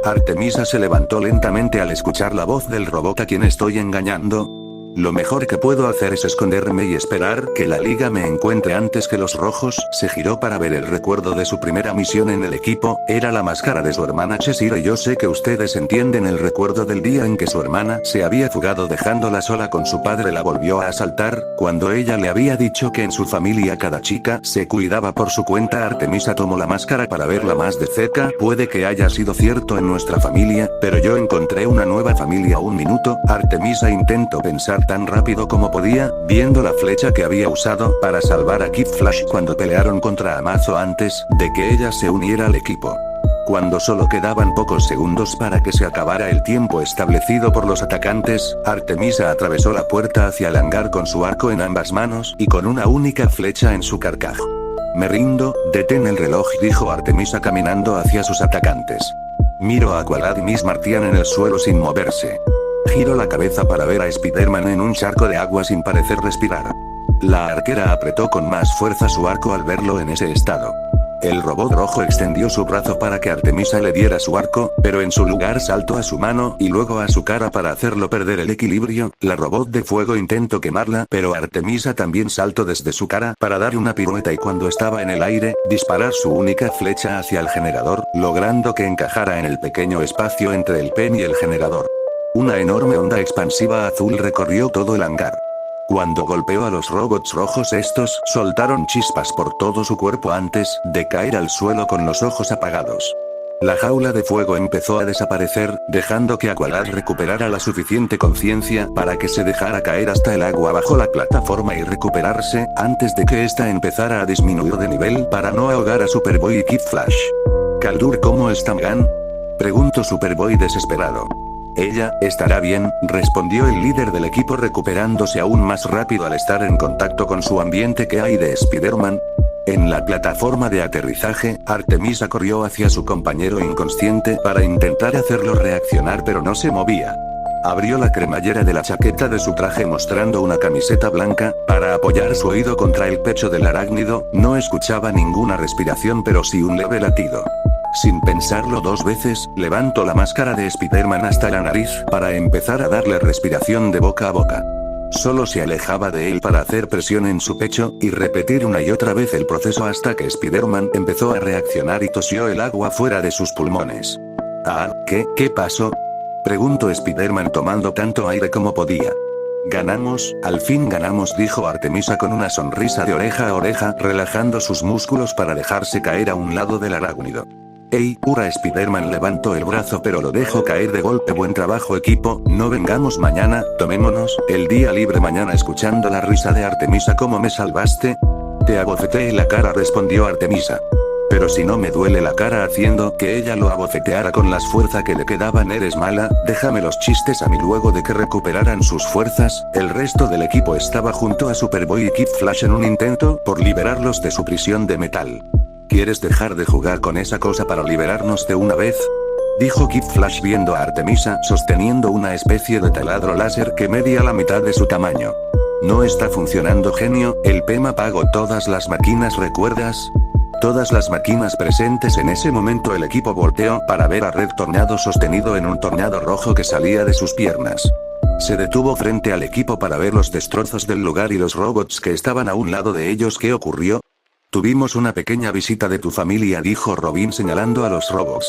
Artemisa se levantó lentamente al escuchar la voz del robot. ¿A quién estoy engañando? Lo mejor que puedo hacer es esconderme y esperar que la liga me encuentre antes que los rojos. Se giró para ver el recuerdo de su primera misión en el equipo, era la máscara de su hermana Cheshire. Yo sé que ustedes entienden el recuerdo del día en que su hermana se había fugado dejándola sola con su padre. La volvió a asaltar, cuando ella le había dicho que en su familia cada chica se cuidaba por su cuenta. Artemisa tomó la máscara para verla más de cerca. Puede que haya sido cierto en nuestra familia, pero yo encontré una nueva familia. Un minuto, Artemisa intentó pensar tan rápido como podía, viendo la flecha que había usado para salvar a Kid Flash cuando pelearon contra Amazo antes de que ella se uniera al equipo. Cuando solo quedaban pocos segundos para que se acabara el tiempo establecido por los atacantes, Artemisa atravesó la puerta hacia el hangar con su arco en ambas manos y con una única flecha en su carcaj. Me rindo, detén el reloj, dijo Artemisa caminando hacia sus atacantes. Miro a Aqualad y Miss Martian en el suelo sin moverse. Giró la cabeza para ver a Spider-Man en un charco de agua sin parecer respirar. La arquera apretó con más fuerza su arco al verlo en ese estado. El robot rojo extendió su brazo para que Artemisa le diera su arco, pero en su lugar saltó a su mano y luego a su cara para hacerlo perder el equilibrio. La robot de fuego intentó quemarla, pero Artemisa también saltó desde su cara para dar una pirueta y cuando estaba en el aire, disparar su única flecha hacia el generador, logrando que encajara en el pequeño espacio entre el pen y el generador. Una enorme onda expansiva azul recorrió todo el hangar. Cuando golpeó a los robots rojos, estos soltaron chispas por todo su cuerpo antes de caer al suelo con los ojos apagados. La jaula de fuego empezó a desaparecer, dejando que Aqualad recuperara la suficiente conciencia para que se dejara caer hasta el agua bajo la plataforma y recuperarse, antes de que ésta empezara a disminuir de nivel para no ahogar a Superboy y Kid Flash. «Kaldur, ¿cómo está Megan?», preguntó Superboy desesperado. «Ella estará bien», respondió el líder del equipo recuperándose aún más rápido al estar en contacto con su ambiente. ¿Qué hay de Spider-Man? En la plataforma de aterrizaje, Artemisa corrió hacia su compañero inconsciente para intentar hacerlo reaccionar, pero no se movía. Abrió la cremallera de la chaqueta de su traje mostrando una camiseta blanca, para apoyar su oído contra el pecho del arácnido. No escuchaba ninguna respiración pero sí un leve latido. Sin pensarlo dos veces, levantó la máscara de Spider-Man hasta la nariz para empezar a darle respiración de boca a boca. Solo se alejaba de él para hacer presión en su pecho, y repetir una y otra vez el proceso hasta que Spider-Man empezó a reaccionar y tosió el agua fuera de sus pulmones. «Ah, ¿qué pasó?», preguntó Spider-Man tomando tanto aire como podía. «Ganamos, al fin ganamos», dijo Artemisa con una sonrisa de oreja a oreja, relajando sus músculos para dejarse caer a un lado del arácnido. «Ey, hurra!», Spider-Man levantó el brazo pero lo dejó caer de golpe. «Buen trabajo, equipo, no vengamos mañana, tomémonos el día libre mañana». Escuchando la risa de Artemisa. «¿Cómo me salvaste?». «Te abofeteé la cara», respondió Artemisa. «Pero si no me duele la cara», haciendo que ella lo abofeteara con las fuerzas que le quedaban. «Eres mala, déjame los chistes a mí». Luego de que recuperaran sus fuerzas, el resto del equipo estaba junto a Superboy y Kid Flash en un intento por liberarlos de su prisión de metal. «¿Quieres dejar de jugar con esa cosa para liberarnos de una vez?», dijo Kid Flash viendo a Artemisa sosteniendo una especie de taladro láser que medía la mitad de su tamaño. «No está funcionando, genio, el PEM apagó todas las máquinas, ¿recuerdas?». Todas las máquinas presentes. En ese momento el equipo volteó para ver a Red Tornado sostenido en un tornado rojo que salía de sus piernas. Se detuvo frente al equipo para ver los destrozos del lugar y los robots que estaban a un lado de ellos. «¿Qué ocurrió?». «Tuvimos una pequeña visita de tu familia», dijo Robin señalando a los robots.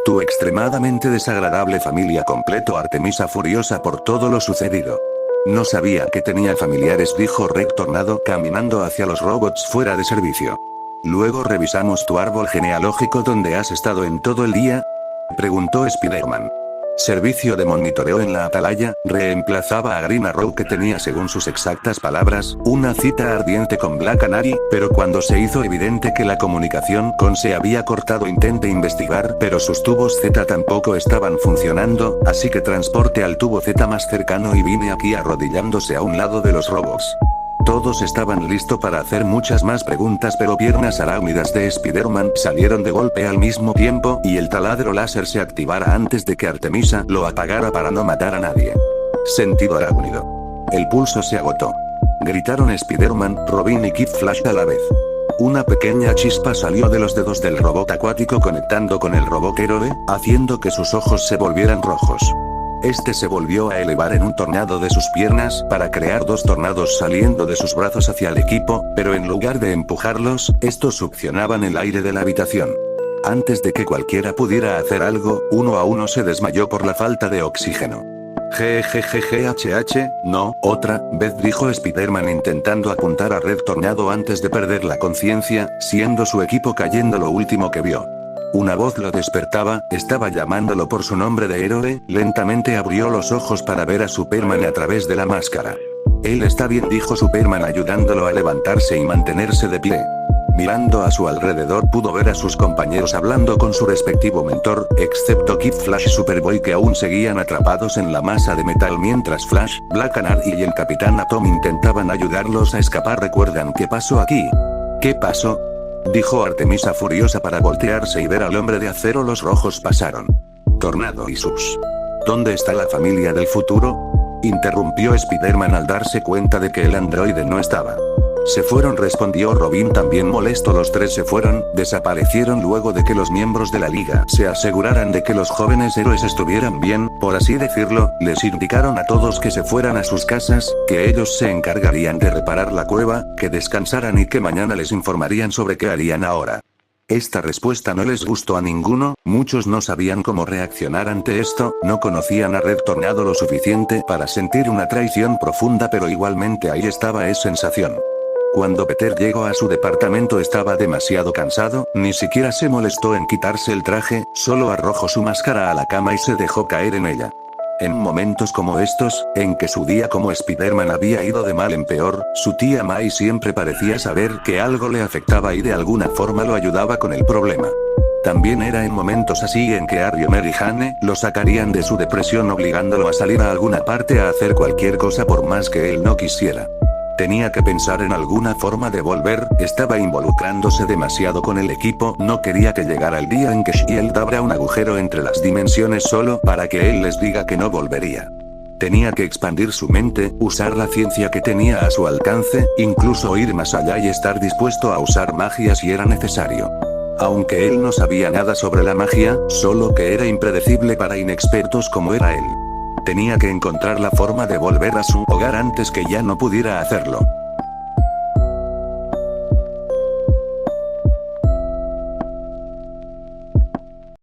«Tu extremadamente desagradable familia», completó Artemisa furiosa por todo lo sucedido. «No sabía que tenía familiares», dijo Red Tornado caminando hacia los robots fuera de servicio. «Luego revisamos tu árbol genealógico». «¿Dónde has estado en todo el día?», preguntó Spider-Man. «Servicio de monitoreo en la Atalaya», reemplazaba a Green Arrow, que tenía, según sus exactas palabras, una cita ardiente con Black Canary, pero cuando se hizo evidente que la comunicación con se había cortado intenté investigar, pero sus tubos Z tampoco estaban funcionando, así que transporté al tubo Z más cercano y vine aquí arrodillándose a un lado de los robots. Todos estaban listos para hacer muchas más preguntas, pero piernas arácnidas de Spider-Man salieron de golpe al mismo tiempo y el taladro láser se activara antes de que Artemisa lo apagara para no matar a nadie. Sentido arácnido. El pulso se agotó. Gritaron Spider-Man, Robin y Kid Flash a la vez. Una pequeña chispa salió de los dedos del robot acuático conectando con el robot héroe, haciendo que sus ojos se volvieran rojos. Este se volvió a elevar en un tornado de sus piernas para crear dos tornados saliendo de sus brazos hacia el equipo, pero en lugar de empujarlos, estos succionaban el aire de la habitación. Antes de que cualquiera pudiera hacer algo, uno a uno se desmayó por la falta de oxígeno. «Jejejejejejeje, no, otra vez», dijo Spider-Man intentando apuntar a Red Tornado antes de perder la conciencia, siendo su equipo cayendo lo último que vio. Una voz lo despertaba, estaba llamándolo por su nombre de héroe. Lentamente abrió los ojos para ver a Superman a través de la máscara. «Él está bien», dijo Superman ayudándolo a levantarse y mantenerse de pie. Mirando a su alrededor pudo ver a sus compañeros hablando con su respectivo mentor, excepto Kid Flash y Superboy, que aún seguían atrapados en la masa de metal mientras Flash, Black Canary y el Capitán Atom intentaban ayudarlos a escapar. «¿Recuerdan qué pasó aquí?». «¿Qué pasó?», dijo Artemisa furiosa para voltearse y ver al hombre de acero. «Los rojos pasaron. Tornado y sus. ¿Dónde está la familia del futuro?», interrumpió Spider-Man al darse cuenta de que el androide no estaba. «Se fueron», respondió Robin también molesto. «Los tres se fueron, desaparecieron luego de que los miembros de la liga se aseguraran de que los jóvenes héroes estuvieran bien, por así decirlo. Les indicaron a todos que se fueran a sus casas, que ellos se encargarían de reparar la cueva, que descansaran y que mañana les informarían sobre qué harían ahora». Esta respuesta no les gustó a ninguno, muchos no sabían cómo reaccionar ante esto, no conocían a Red Tornado lo suficiente para sentir una traición profunda, pero igualmente ahí estaba esa sensación. Cuando Peter llegó a su departamento estaba demasiado cansado, ni siquiera se molestó en quitarse el traje, solo arrojó su máscara a la cama y se dejó caer en ella. En momentos como estos, en que su día como Spider-Man había ido de mal en peor, su tía May siempre parecía saber que algo le afectaba y de alguna forma lo ayudaba con el problema. También era en momentos así en que Harry, Homer y Jane lo sacarían de su depresión obligándolo a salir a alguna parte a hacer cualquier cosa por más que él no quisiera. Tenía que pensar en alguna forma de volver, estaba involucrándose demasiado con el equipo, no quería que llegara el día en que Shield abra un agujero entre las dimensiones solo para que él les diga que no volvería. Tenía que expandir su mente, usar la ciencia que tenía a su alcance, incluso ir más allá y estar dispuesto a usar magia si era necesario. Aunque él no sabía nada sobre la magia, solo que era impredecible para inexpertos como era él. Tenía que encontrar la forma de volver a su hogar antes que ya no pudiera hacerlo.